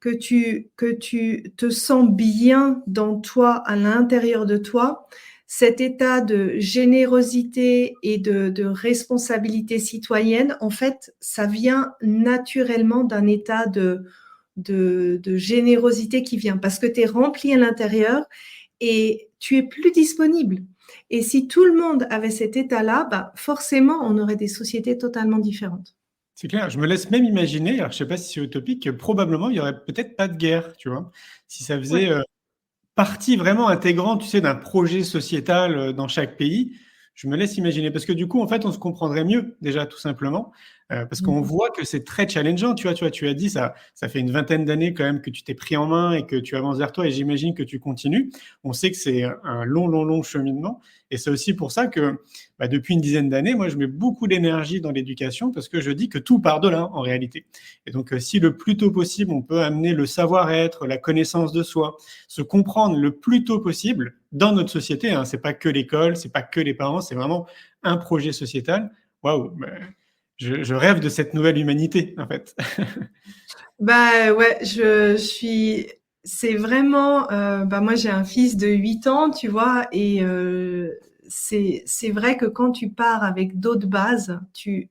que tu te sens bien dans toi, à l'intérieur de toi, cet état de générosité et de responsabilité citoyenne, en fait, ça vient naturellement d'un état de générosité qui vient parce que tu es rempli à l'intérieur et tu es plus disponible. Et si tout le monde avait cet état-là, bah forcément, on aurait des sociétés totalement différentes.
C'est clair, je me laisse même imaginer, alors je ne sais pas si c'est utopique, que probablement il n'y aurait peut-être pas de guerre, tu vois, si ça faisait partie vraiment intégrante, tu sais, d'un projet sociétal dans chaque pays. Je me laisse imaginer, parce que du coup, en fait, on se comprendrait mieux, déjà, tout simplement, parce qu'on voit que c'est très challengeant, tu vois, tu as dit, ça fait une vingtaine d'années quand même que tu t'es pris en main et que tu avances vers toi, et j'imagine que tu continues. On sait que c'est un long cheminement, et c'est aussi pour ça que, depuis une dizaine d'années, moi, je mets beaucoup d'énergie dans l'éducation, parce que je dis que tout part de là, en réalité. Et donc, si le plus tôt possible, on peut amener le savoir-être, la connaissance de soi, se comprendre le plus tôt possible dans notre société, hein, c'est pas que l'école, c'est pas que les parents, c'est vraiment un projet sociétal. Waouh, je rêve de cette nouvelle humanité, en fait.
Ouais, c'est vraiment, moi j'ai un fils de 8 ans, tu vois, et c'est vrai que quand tu pars avec d'autres bases, tu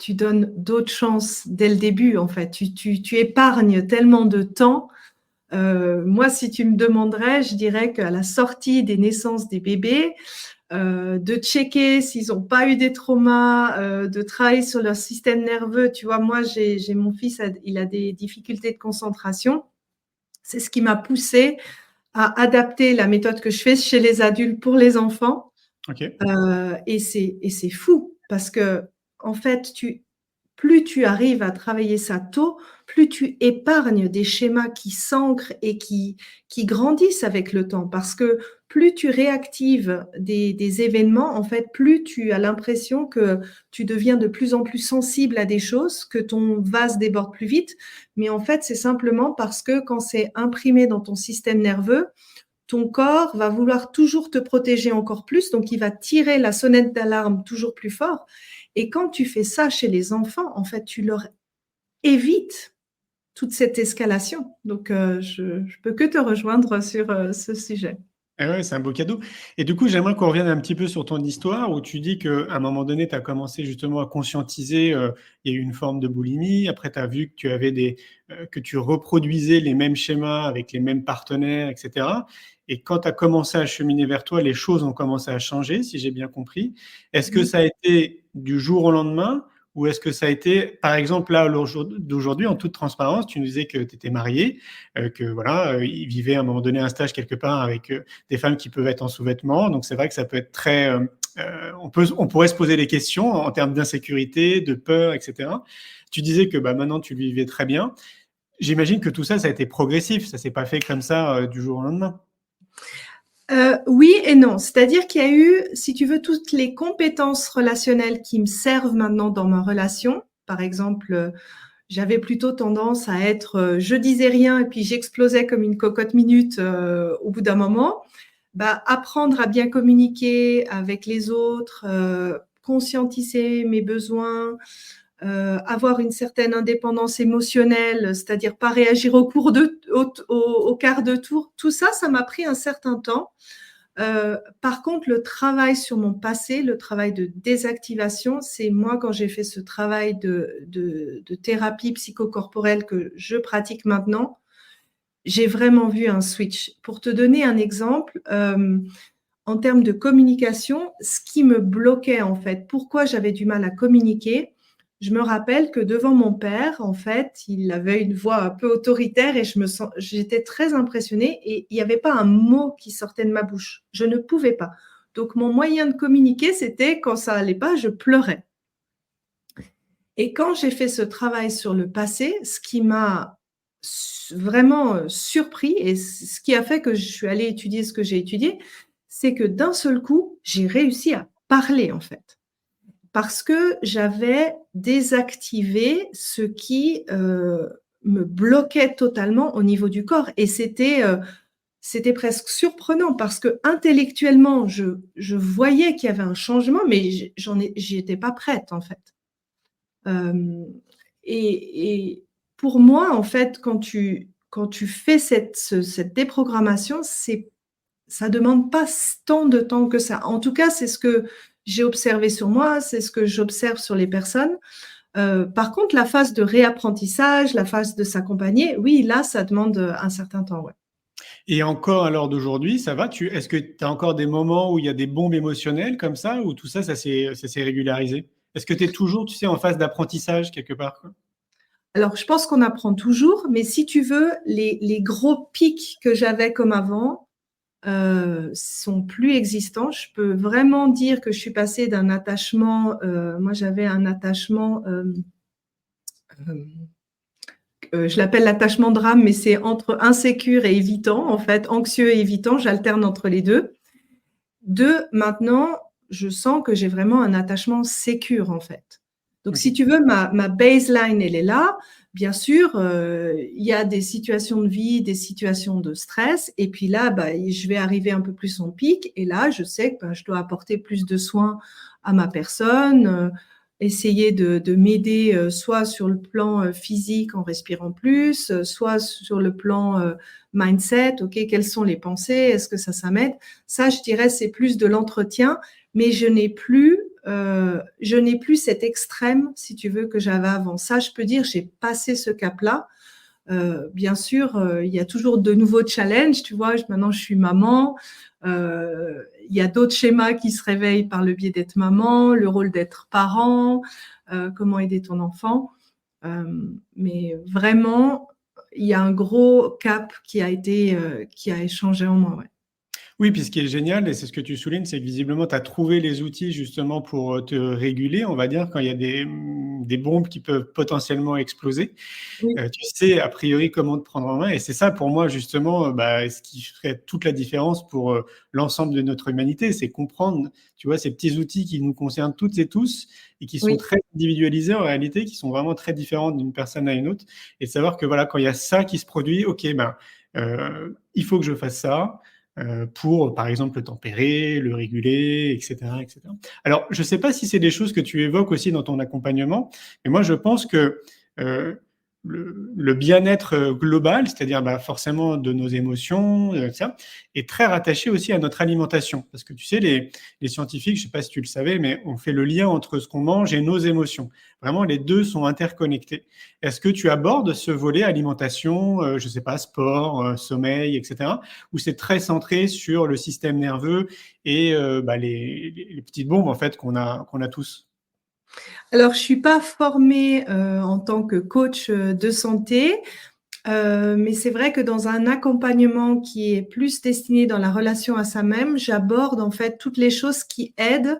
donnes d'autres chances dès le début, en fait. Tu épargnes tellement de temps. Moi, si tu me demanderais, je dirais qu'à la sortie des naissances des bébés, de checker s'ils n'ont pas eu des traumas, de travailler sur leur système nerveux. Tu vois, moi, j'ai mon fils, il a des difficultés de concentration. C'est ce qui m'a poussée à adapter la méthode que je fais chez les adultes pour les enfants.
Okay.
Et c'est fou parce que, en fait, plus tu arrives à travailler ça tôt, plus tu épargnes des schémas qui s'ancrent et qui grandissent avec le temps. Parce que plus tu réactives des événements, en fait, plus tu as l'impression que tu deviens de plus en plus sensible à des choses, que ton vase déborde plus vite. Mais en fait, c'est simplement parce que quand c'est imprimé dans ton système nerveux, ton corps va vouloir toujours te protéger encore plus, donc il va tirer la sonnette d'alarme toujours plus fort. Et quand tu fais ça chez les enfants, en fait, tu leur évites toute cette escalation. Donc, je peux que te rejoindre sur ce sujet.
Ah ouais, c'est un beau cadeau. Et du coup, j'aimerais qu'on revienne un petit peu sur ton histoire où tu dis qu'à un moment donné, tu as commencé justement à conscientiser, il y a eu une forme de boulimie. Après, tu as vu que tu avais que tu reproduisais les mêmes schémas avec les mêmes partenaires, etc. Et quand tu as commencé à cheminer vers toi, les choses ont commencé à changer, si j'ai bien compris. Est-ce que ça a été du jour au lendemain? Ou est-ce que ça a été, par exemple, là, d'aujourd'hui, en toute transparence, tu nous disais que tu étais marié, que voilà, il vivait à un moment donné un stage quelque part avec des femmes qui peuvent être en sous-vêtements. Donc, c'est vrai que ça peut être très... on pourrait se poser des questions en termes d'insécurité, de peur, etc. Tu disais que maintenant, tu le vivais très bien. J'imagine que tout ça, ça a été progressif. Ça ne s'est pas fait comme ça du jour au lendemain.
Oui et non. C'est-à-dire qu'il y a eu, si tu veux, toutes les compétences relationnelles qui me servent maintenant dans ma relation. Par exemple, j'avais plutôt tendance à être, je disais rien et puis j'explosais comme une cocotte minute au bout d'un moment. Apprendre à bien communiquer avec les autres, conscientiser mes besoins, avoir une certaine indépendance émotionnelle, c'est-à-dire pas réagir au quart de tour. Tout ça, ça m'a pris un certain temps. Par contre, le travail sur mon passé, le travail de désactivation, c'est moi quand j'ai fait ce travail de thérapie psychocorporelle que je pratique maintenant, j'ai vraiment vu un switch. Pour te donner un exemple, en termes de communication, ce qui me bloquait en fait, pourquoi j'avais du mal à communiquer, je me rappelle que devant mon père, en fait, il avait une voix un peu autoritaire et j'étais très impressionnée et il n'y avait pas un mot qui sortait de ma bouche. Je ne pouvais pas. Donc, mon moyen de communiquer, c'était quand ça allait pas, je pleurais. Et quand j'ai fait ce travail sur le passé, ce qui m'a vraiment surpris et ce qui a fait que je suis allée étudier ce que j'ai étudié, c'est que d'un seul coup, j'ai réussi à parler, en fait. Parce que j'avais désactivé ce qui me bloquait totalement au niveau du corps. Et c'était presque surprenant parce que intellectuellement, je voyais qu'il y avait un changement, mais j'y étais pas prête, en fait. Et pour moi, en fait, quand tu fais cette déprogrammation, ça demande pas tant de temps que ça. En tout cas, c'est ce que j'ai observé sur moi, c'est ce que j'observe sur les personnes. Par contre, la phase de réapprentissage, la phase de s'accompagner, oui, là, ça demande un certain temps, ouais.
Et encore à l'heure d'aujourd'hui, ça va? Est-ce que tu as encore des moments où il y a des bombes émotionnelles comme ça, ou tout ça, ça s'est régularisé? Est-ce que tu es toujours, tu sais, en phase d'apprentissage quelque part, quoi?
Alors, je pense qu'on apprend toujours, mais si tu veux, les gros pics que j'avais comme avant sont plus existants. Je peux vraiment dire que je suis passée d'un attachement, moi j'avais un attachement, je l'appelle l'attachement de rame, mais c'est entre insécure et évitant, en fait, anxieux et évitant, j'alterne entre les deux. Maintenant, je sens que j'ai vraiment un attachement sécure, en fait. Donc, si tu veux, ma baseline, elle est là. Bien sûr, il y a des situations de vie, des situations de stress. Et puis là, je vais arriver un peu plus en pic. Et là, je sais que je dois apporter plus de soins à ma personne, essayer de m'aider soit sur le plan physique en respirant plus, soit sur le plan mindset. OK, quelles sont les pensées? Est-ce que ça m'aide? Ça, je dirais, c'est plus de l'entretien. Mais je n'ai plus cet extrême, si tu veux, que j'avais avant. Ça, je peux dire, j'ai passé ce cap-là. Bien sûr, il y a toujours de nouveaux challenges, tu vois. Maintenant, je suis maman. Il y a d'autres schémas qui se réveillent par le biais d'être maman, le rôle d'être parent, comment aider ton enfant. Mais vraiment, il y a un gros cap qui a échangé en moi, ouais.
Oui, puis ce qui est génial, et c'est ce que tu soulignes, c'est que visiblement, tu as trouvé les outils justement pour te réguler, on va dire, quand il y a des bombes qui peuvent potentiellement exploser.
Oui.
Tu sais, a priori, comment te prendre en main. Et c'est ça, pour moi, justement, ce qui ferait toute la différence pour l'ensemble de notre humanité, c'est comprendre, tu vois, ces petits outils qui nous concernent toutes et tous et qui sont très individualisés en réalité, qui sont vraiment très différents d'une personne à une autre. Et de savoir que, voilà, quand il y a ça qui se produit, OK, il faut que je fasse ça. Pour, par exemple, le tempérer, le réguler, etc., etc. Alors, je ne sais pas si c'est des choses que tu évoques aussi dans ton accompagnement, mais moi, je pense que le bien-être global, c'est-à-dire forcément de nos émotions, ça, est très rattaché aussi à notre alimentation. Parce que tu sais, les scientifiques, je ne sais pas si tu le savais, mais on fait le lien entre ce qu'on mange et nos émotions. Vraiment, les deux sont interconnectés. Est-ce que tu abordes ce volet alimentation, je ne sais pas, sport, sommeil, etc., où c'est très centré sur le système nerveux et les petites bombes en fait qu'on a tous?
Alors, je suis pas formée en tant que coach de santé, mais c'est vrai que dans un accompagnement qui est plus destiné dans la relation à soi-même, j'aborde en fait toutes les choses qui aident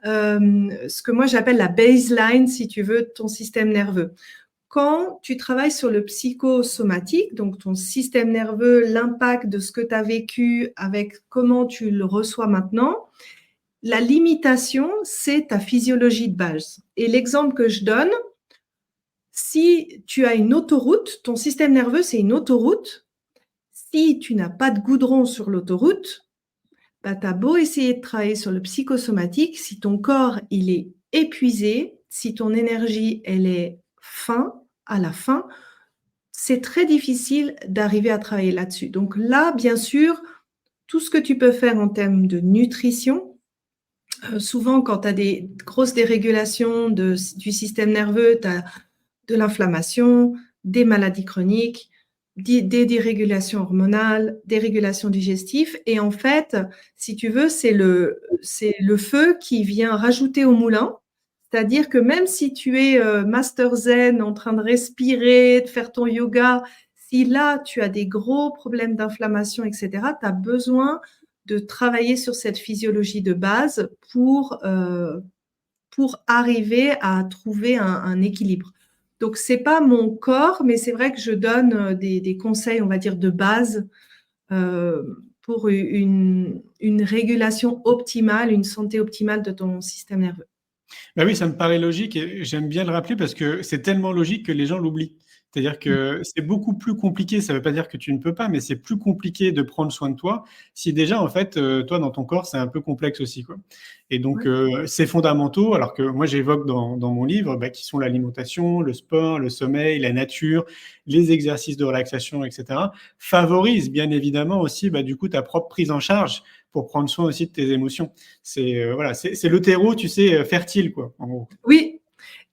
ce que moi j'appelle la baseline, si tu veux, de ton système nerveux. Quand tu travailles sur le psychosomatique, donc ton système nerveux, l'impact de ce que tu as vécu avec comment tu le reçois maintenant, la limitation, c'est ta physiologie de base. Et l'exemple que je donne, si tu as une autoroute, ton système nerveux, c'est une autoroute. Si tu n'as pas de goudron sur l'autoroute, tu as beau essayer de travailler sur le psychosomatique, si ton corps, il est épuisé, si ton énergie, elle est à la fin, c'est très difficile d'arriver à travailler là-dessus. Donc là, bien sûr, tout ce que tu peux faire en termes de nutrition, souvent, quand tu as des grosses dérégulations du système nerveux, tu as de l'inflammation, des maladies chroniques, des dérégulations hormonales, des régulations digestives. Et en fait, si tu veux, c'est le feu qui vient rajouter au moulin. C'est-à-dire que même si tu es master zen, en train de respirer, de faire ton yoga, si là, tu as des gros problèmes d'inflammation, etc., tu as besoin de travailler sur cette physiologie de base pour arriver à trouver un équilibre. Donc, ce n'est pas mon corps, mais c'est vrai que je donne des conseils, on va dire, de base pour une régulation optimale, une santé optimale de ton système nerveux.
Bah oui, ça me paraît logique et j'aime bien le rappeler parce que c'est tellement logique que les gens l'oublient. C'est-à-dire que c'est beaucoup plus compliqué, ça ne veut pas dire que tu ne peux pas, mais c'est plus compliqué de prendre soin de toi si déjà, en fait, toi, dans ton corps, c'est un peu complexe aussi, quoi. Et donc, c'est fondamentaux, alors que moi, j'évoque dans mon livre, qui sont l'alimentation, le sport, le sommeil, la nature, les exercices de relaxation, etc., favorisent bien évidemment aussi, du coup, ta propre prise en charge pour prendre soin aussi de tes émotions. C'est voilà, c'est le terreau, tu sais, fertile, quoi, en gros.
Oui.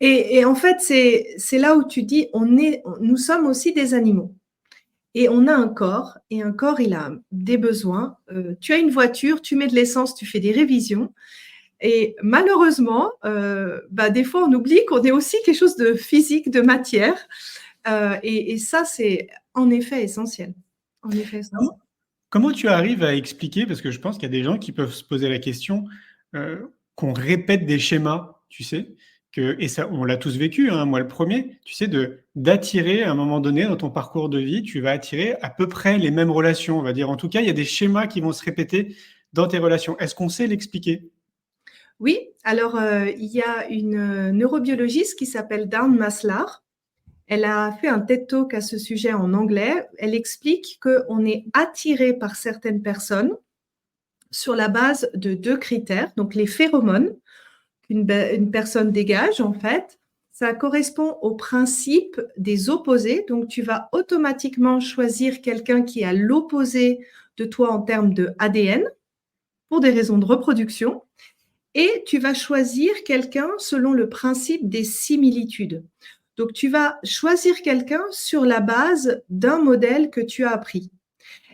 Et en fait, c'est là où tu dis, nous sommes aussi des animaux. Et on a un corps, et un corps, il a des besoins. Tu as une voiture, tu mets de l'essence, tu fais des révisions. Et malheureusement, des fois, on oublie qu'on est aussi quelque chose de physique, de matière. Et ça, c'est en effet essentiel. En effet essentiel.
Comment tu arrives à expliquer, parce que je pense qu'il y a des gens qui peuvent se poser la question, qu'on répète des schémas, tu sais, et ça, on l'a tous vécu, hein, moi le premier, tu sais, d'attirer à un moment donné dans ton parcours de vie, tu vas attirer à peu près les mêmes relations, on va dire. En tout cas, il y a des schémas qui vont se répéter dans tes relations. Est-ce qu'on sait l'expliquer?
Oui, alors il y a une neurobiologiste qui s'appelle Dawn Maslar. Elle a fait un TED Talk à ce sujet en anglais. Elle explique qu'on est attiré par certaines personnes sur la base de 2 critères. Donc, les phéromones qu'une personne dégage, en fait, ça correspond au principe des opposés. Donc, tu vas automatiquement choisir quelqu'un qui est à l'opposé de toi en termes de ADN pour des raisons de reproduction. Et tu vas choisir quelqu'un selon le principe des similitudes. Donc, tu vas choisir quelqu'un sur la base d'un modèle que tu as appris.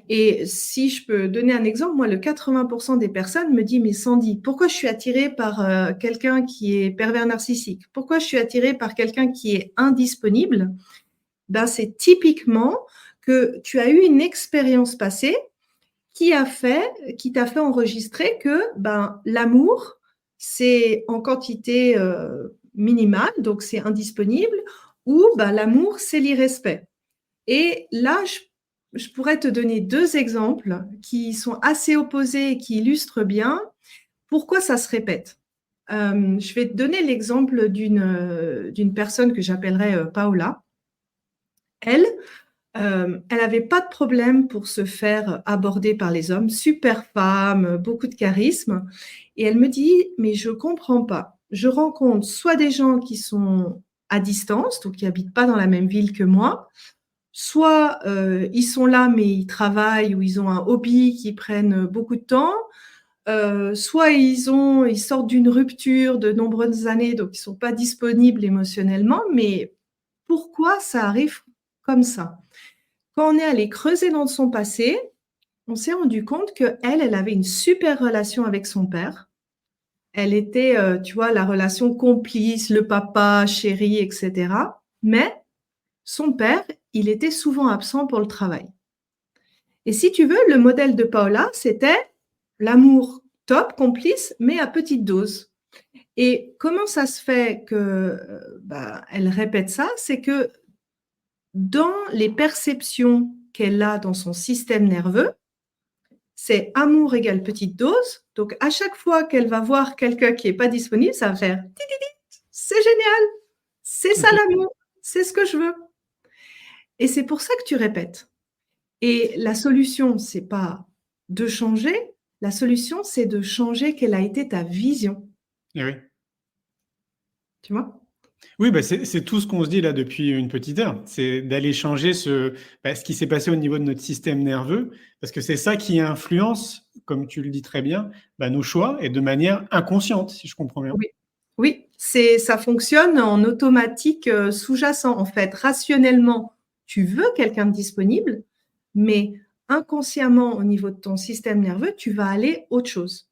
Et si je peux donner un exemple, moi, le 80% des personnes me disent « Mais Sandy, pourquoi je suis attirée par quelqu'un qui est pervers narcissique? Pourquoi je suis attirée par quelqu'un qui est indisponible ?» C'est typiquement que tu as eu une expérience passée qui t'a fait enregistrer que l'amour, c'est en quantité minimale, donc c'est indisponible, ou l'amour, c'est l'irrespect. Et là, je pourrais te donner 2 exemples qui sont assez opposés et qui illustrent bien pourquoi ça se répète. Je vais te donner l'exemple d'une personne que j'appellerais Paola. Elle n'avait pas de problème pour se faire aborder par les hommes, super femme, beaucoup de charisme. Et elle me dit, mais je ne comprends pas. Je rencontre soit des gens qui sont à distance, donc qui n'habitent pas dans la même ville que moi, soit ils sont là, mais ils travaillent ou ils ont un hobby qui prennent beaucoup de temps, soit ils sortent d'une rupture de nombreuses années, donc ils ne sont pas disponibles émotionnellement. Mais pourquoi ça arrive comme ça? Quand on est allé creuser dans son passé, on s'est rendu compte qu'elle avait une super relation avec son père. Elle était, tu vois, la relation complice, le papa, chéri, etc. Mais son père, il était souvent absent pour le travail. Et si tu veux, le modèle de Paola, c'était l'amour top, complice, mais à petite dose. Et comment ça se fait qu'elle répète ça? C'est que dans les perceptions qu'elle a dans son système nerveux, c'est amour égale petite dose. Donc, à chaque fois qu'elle va voir quelqu'un qui n'est pas disponible, ça va faire « c'est génial, c'est ça l'amour, c'est ce que je veux ». Et c'est pour ça que tu répètes. Et la solution, ce n'est pas de changer, la solution, c'est de changer quelle a été ta vision.
Et oui.
Tu vois?
Oui, c'est tout ce qu'on se dit là depuis une petite heure. C'est d'aller changer ce qui s'est passé au niveau de notre système nerveux, parce que c'est ça qui influence, comme tu le dis très bien, nos choix et de manière inconsciente, si je comprends bien.
Oui, ça fonctionne en automatique sous-jacent. En fait, rationnellement, tu veux quelqu'un de disponible, mais inconsciemment, au niveau de ton système nerveux, tu vas aller vers autre chose.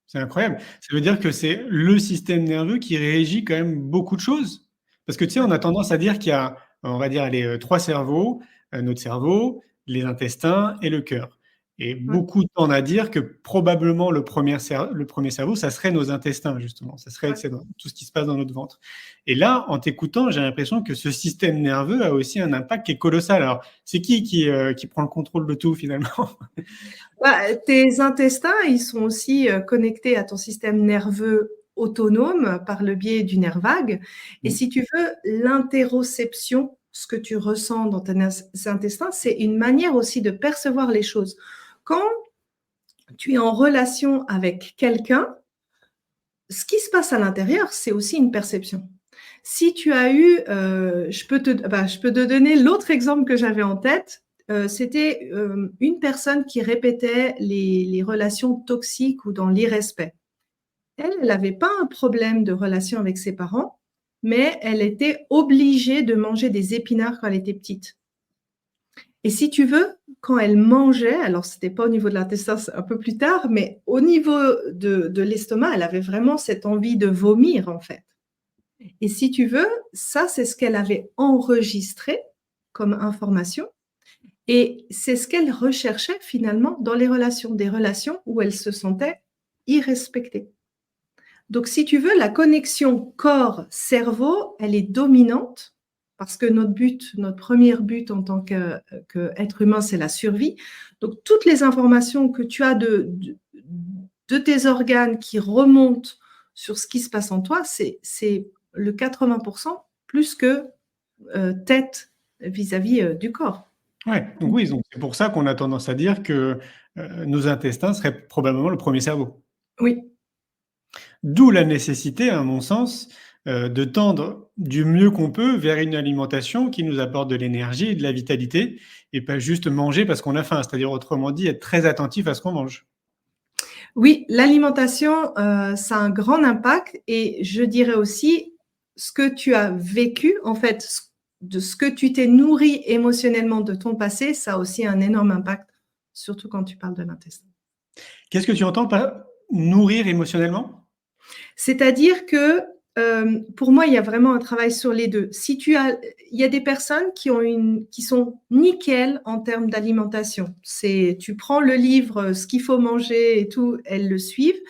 C'est incroyable. Ça veut dire que c'est le système nerveux qui régit quand même beaucoup de choses. Parce que tu sais, on a tendance à dire qu'il y a, on va dire, les trois cerveaux, notre cerveau, les intestins et le cœur. Et
Ouais.
beaucoup tendent à dire que probablement le premier cerveau, ça serait nos intestins, justement. Ça serait
Ouais.
c'est tout ce qui se passe dans notre ventre. Et là, en t'écoutant, j'ai l'impression que ce système nerveux a aussi un impact qui est colossal. Alors, c'est qui prend le contrôle de tout, finalement?
Tes intestins, ils sont aussi connectés à ton système nerveux autonome par le biais du nerf vague. Et si tu veux, l'interoception, ce que tu ressens dans tes intestins, c'est une manière aussi de percevoir les choses. Quand tu es en relation avec quelqu'un, ce qui se passe à l'intérieur, c'est aussi une perception. Si tu as eu, je peux te donner l'autre exemple que j'avais en tête. C'était une personne qui répétait les relations toxiques ou dans l'irrespect. Elle n'avait pas un problème de relation avec ses parents, mais elle était obligée de manger des épinards quand elle était petite. Et si tu veux, quand elle mangeait, alors ce n'était pas au niveau de l'intestin, c'est un peu plus tard, mais au niveau de l'estomac, elle avait vraiment cette envie de vomir en fait. Et si tu veux, ça c'est ce qu'elle avait enregistré comme information. Et c'est ce qu'elle recherchait finalement dans les relations, des relations où elle se sentait irrespectée. Donc, si tu veux, la connexion corps-cerveau, elle est dominante parce que notre premier but en tant qu'être humain, c'est la survie. Donc, toutes les informations que tu as de tes organes qui remontent sur ce qui se passe en toi, c'est le 80% plus que tête vis-à-vis du corps.
Ouais, donc oui, donc c'est pour ça qu'on a tendance à dire que nos intestins seraient probablement le premier cerveau.
Oui.
D'où la nécessité, à mon sens, de tendre du mieux qu'on peut vers une alimentation qui nous apporte de l'énergie et de la vitalité, et pas juste manger parce qu'on a faim, c'est-à-dire autrement dit, être très attentif à ce qu'on mange.
Oui, l'alimentation, ça a un grand impact et je dirais aussi ce que tu as vécu, en fait, de ce que tu t'es nourri émotionnellement de ton passé, ça a aussi un énorme impact, surtout quand tu parles de l'intestin.
Qu'est-ce que tu entends par nourrir émotionnellement?
C'est-à-dire que pour moi, il y a vraiment un travail sur les deux. Il y a des personnes qui sont nickel en termes d'alimentation. Tu prends le livre, ce qu'il faut manger et tout, elles le suivent.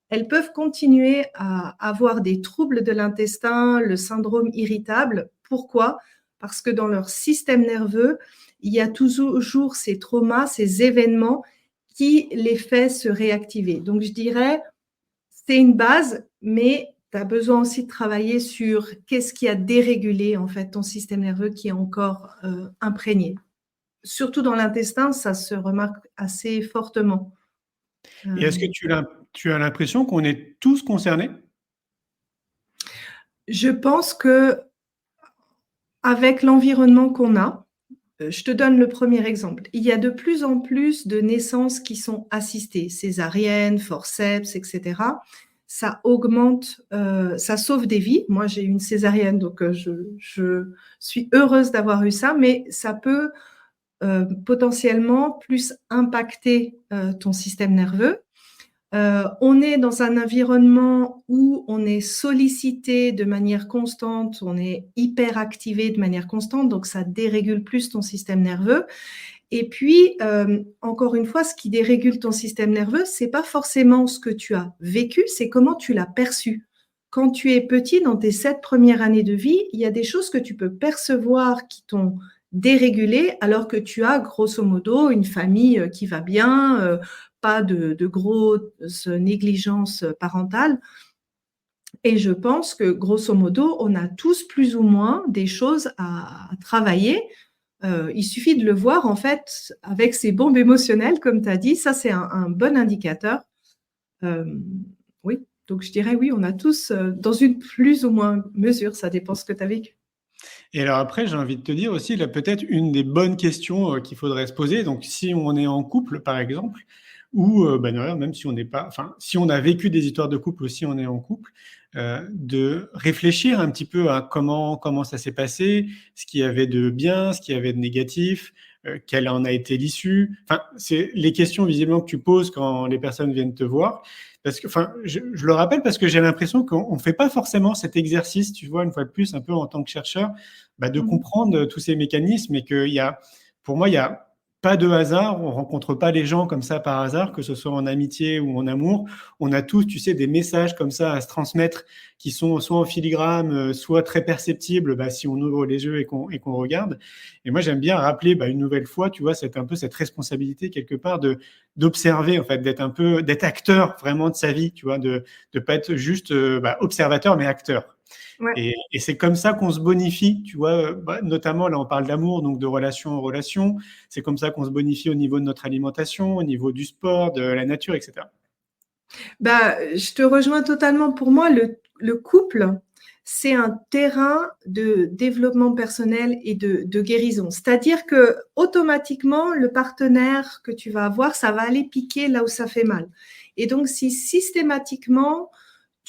Elles peuvent continuer à avoir des troubles de l'intestin, le syndrome irritable. Pourquoi? Parce que dans leur système nerveux, il y a toujours ces traumas, ces événements qui les fait se réactiver. Donc, je dirais, c'est une base, mais tu as besoin aussi de travailler sur qu'est-ce qui a dérégulé en fait ton système nerveux qui est encore imprégné. Surtout dans l'intestin, ça se remarque assez fortement.
Et est-ce que tu as l'impression qu'on est tous concernés?
Je pense que avec l'environnement qu'on a, je te donne le premier exemple. Il y a de plus en plus de naissances qui sont assistées, césariennes, forceps, etc. Ça augmente, ça sauve des vies. Moi, j'ai eu une césarienne, donc je suis heureuse d'avoir eu ça, mais ça peut potentiellement plus impacter ton système nerveux. On est dans un environnement où on est sollicité de manière constante, on est hyperactivé de manière constante, donc ça dérégule plus ton système nerveux. Et puis, encore une fois, ce qui dérégule ton système nerveux, c'est pas forcément ce que tu as vécu, c'est comment tu l'as perçu. Quand tu es petit, dans tes 7 premières années de vie, il y a des choses que tu peux percevoir qui t'ont dérégulé, alors que tu as grosso modo une famille qui va bien, pas de grosses négligences parentales. Et je pense que grosso modo, on a tous plus ou moins des choses à travailler. Il suffit de le voir en fait avec ces bombes émotionnelles, comme tu as dit. Ça, c'est un bon indicateur. Oui, donc je dirais oui, on a tous dans une plus ou moins mesure, ça dépend ce que tu as vécu.
Et alors après, j'ai envie de te dire aussi, là, peut-être une des bonnes questions qu'il faudrait se poser. Donc, si on est en couple, par exemple, ou même si on n'est pas, enfin, si on a vécu des histoires de couple ou si on est en couple, de réfléchir un petit peu à comment ça s'est passé, ce qu'il y avait de bien, ce qu'il y avait de négatif, quelle en a été l'issue. Enfin, c'est les questions visiblement que tu poses quand les personnes viennent te voir. parce que, enfin, je le rappelle parce que j'ai l'impression qu'on ne fait pas forcément cet exercice, tu vois, une fois de plus, un peu en tant que chercheur, de comprendre tous ces mécanismes et pour moi, il y a pas de hasard, on rencontre pas les gens comme ça par hasard, que ce soit en amitié ou en amour. On a tous, tu sais, des messages comme ça à se transmettre qui sont soit en filigrane, soit très perceptibles si on ouvre les yeux et qu'on regarde. Et moi, j'aime bien rappeler une nouvelle fois, tu vois, c'est un peu cette responsabilité quelque part d'observer, en fait, d'être acteur vraiment de sa vie, tu vois, de pas être juste observateur, mais acteur.
Ouais.
Et c'est comme ça qu'on se bonifie, tu vois, notamment là on parle d'amour, donc de relation en relation, c'est comme ça qu'on se bonifie au niveau de notre alimentation, au niveau du sport, de la nature, etc.
Je te rejoins totalement. Pour moi, le couple, c'est un terrain de développement personnel et de guérison. C'est-à-dire que automatiquement, le partenaire que tu vas avoir, ça va aller piquer là où ça fait mal. Et donc, si systématiquement,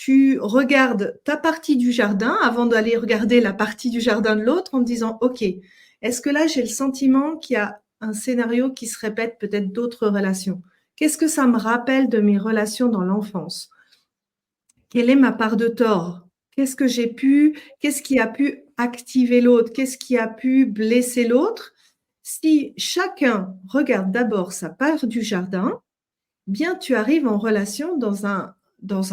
tu regardes ta partie du jardin avant d'aller regarder la partie du jardin de l'autre en te disant, OK, est-ce que là, j'ai le sentiment qu'il y a un scénario qui se répète, peut-être d'autres relations? Qu'est-ce que ça me rappelle de mes relations dans l'enfance? Quelle est ma part de tort? Qu'est-ce qui a pu activer l'autre? Qu'est-ce qui a pu blesser l'autre? Si chacun regarde d'abord sa part du jardin, bien tu arrives en relation dans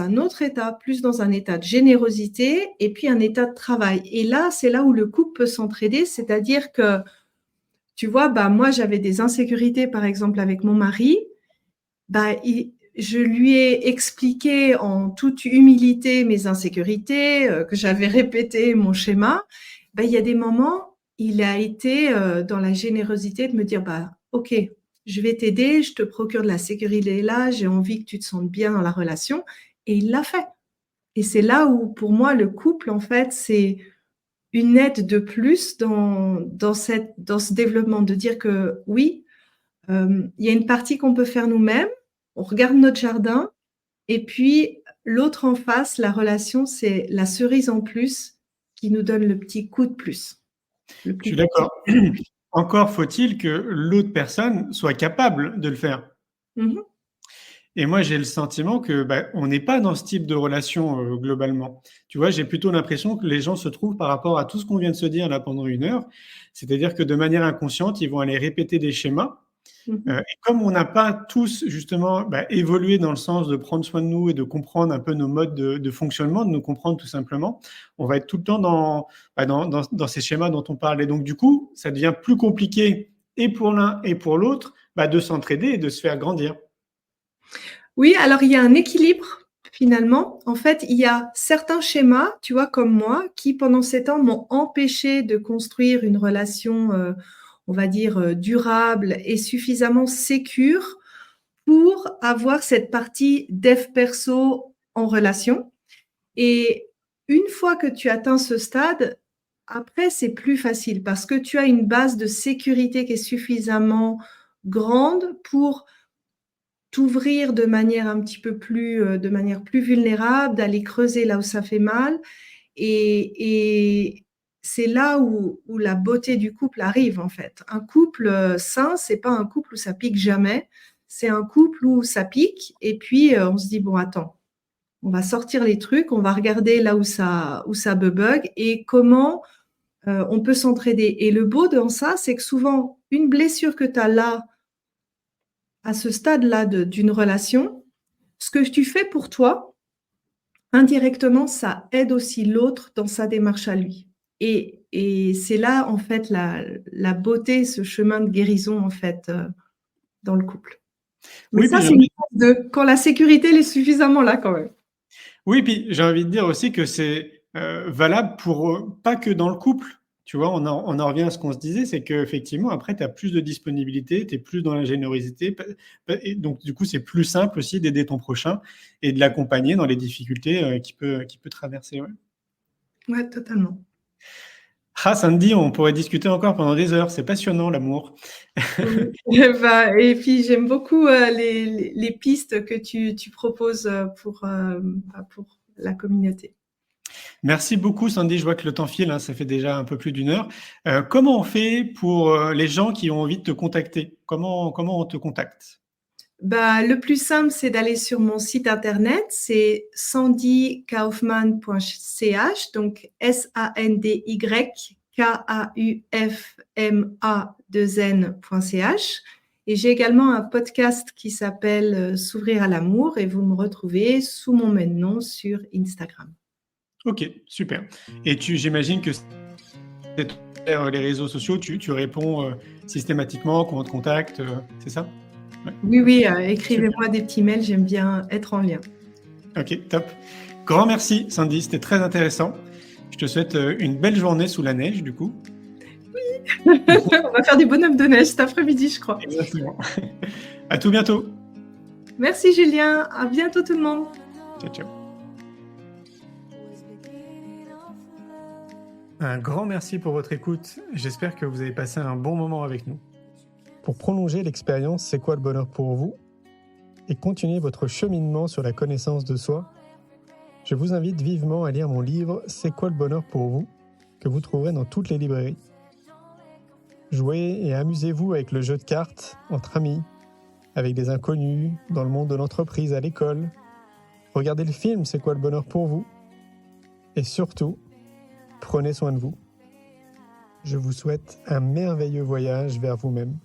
un autre état, plus dans un état de générosité et puis un état de travail. Et là, c'est là où le couple peut s'entraider, c'est-à-dire que, tu vois, moi, j'avais des insécurités, par exemple, avec mon mari. Je lui ai expliqué en toute humilité mes insécurités, que j'avais répété mon schéma. Il y a des moments, il a été dans la générosité de me dire, OK, je vais t'aider, je te procure de la sécurité là, j'ai envie que tu te sentes bien dans la relation. Et il l'a fait. Et c'est là où, pour moi, le couple, en fait, c'est une aide de plus dans ce développement, de dire que oui, il y a une partie qu'on peut faire nous-mêmes, on regarde notre jardin, et puis l'autre en face, la relation, c'est la cerise en plus qui nous donne le petit coup de plus.
Je suis d'accord. Encore faut-il que l'autre personne soit capable de le faire. Et moi, j'ai le sentiment que on n'est pas dans ce type de relation globalement. Tu vois, j'ai plutôt l'impression que les gens se trouvent par rapport à tout ce qu'on vient de se dire là pendant 1 heure. C'est-à-dire que de manière inconsciente, ils vont aller répéter des schémas. Et comme on n'a pas tous justement évolué dans le sens de prendre soin de nous et de comprendre un peu nos modes de fonctionnement, de nous comprendre tout simplement, on va être tout le temps dans ces schémas dont on parle. Et donc du coup, ça devient plus compliqué et pour l'un et pour l'autre de s'entraider et de se faire grandir.
Oui, alors il y a un équilibre finalement. En fait, il y a certains schémas, tu vois, comme moi, qui pendant 7 ans m'ont empêché de construire une relation on va dire, durable et suffisamment sécure pour avoir cette partie dev perso en relation. Et une fois que tu atteins ce stade, après, c'est plus facile parce que tu as une base de sécurité qui est suffisamment grande pour t'ouvrir de manière un petit peu plus, de manière plus vulnérable, d'aller creuser là où ça fait mal. Et c'est là où la beauté du couple arrive, en fait. Un couple sain, c'est pas un couple où ça pique jamais. C'est un couple où ça pique et puis on se dit, bon, attends, on va sortir les trucs, on va regarder là où ça bug et comment on peut s'entraider. Et le beau dans ça, c'est que souvent, une blessure que tu as là, à ce stade-là d'une relation, ce que tu fais pour toi, indirectement, ça aide aussi l'autre dans sa démarche à lui. Et c'est là, en fait, la beauté, ce chemin de guérison, en fait, dans le couple. Mais oui, ça, c'est une phase quand la sécurité elle est suffisamment là, quand même.
Oui, puis j'ai envie de dire aussi que c'est valable pour pas que dans le couple. Tu vois, on en revient à ce qu'on se disait, c'est qu'effectivement, après, tu as plus de disponibilité, tu es plus dans la générosité. Et donc, du coup, c'est plus simple aussi d'aider ton prochain et de l'accompagner dans les difficultés qu'il peut traverser.
Ouais, totalement.
Ah, Sandy, on pourrait discuter encore pendant des heures. C'est passionnant, l'amour.
Et puis, j'aime beaucoup les pistes que tu proposes pour la communauté.
Merci beaucoup, Sandy. Je vois que le temps file, ça fait déjà un peu plus d'1 heure. Comment on fait pour les gens qui ont envie de te contacter? Comment on te contacte?
Le plus simple, c'est d'aller sur mon site internet, c'est sandykaufman.ch, donc sandykaufma2n.ch. Et j'ai également un podcast qui s'appelle S'ouvrir à l'amour et vous me retrouvez sous mon même nom sur Instagram.
Ok, super. Et j'imagine que les réseaux sociaux, tu réponds systématiquement quand on te contacte, c'est ça? Ouais.
Oui, écrivez-moi des petits mails, j'aime bien être en lien.
Ok, top. Grand merci, Sandy, c'était très intéressant. Je te souhaite une belle journée sous la neige, du coup.
Oui, on va faire des bonhommes de neige cet après-midi, je crois.
Exactement. À tout bientôt.
Merci, Julien. À bientôt, tout le monde.
Ciao, ciao. Un grand merci pour votre écoute. J'espère que vous avez passé un bon moment avec nous. Pour prolonger l'expérience C'est quoi le bonheur pour vous et continuer votre cheminement sur la connaissance de soi, je vous invite vivement à lire mon livre C'est quoi le bonheur pour vous, que vous trouverez dans toutes les librairies. Jouez et amusez-vous avec le jeu de cartes entre amis, avec des inconnus, dans le monde de l'entreprise, à l'école. Regardez le film C'est quoi le bonheur pour vous et surtout, prenez soin de vous. Je vous souhaite un merveilleux voyage vers vous-même.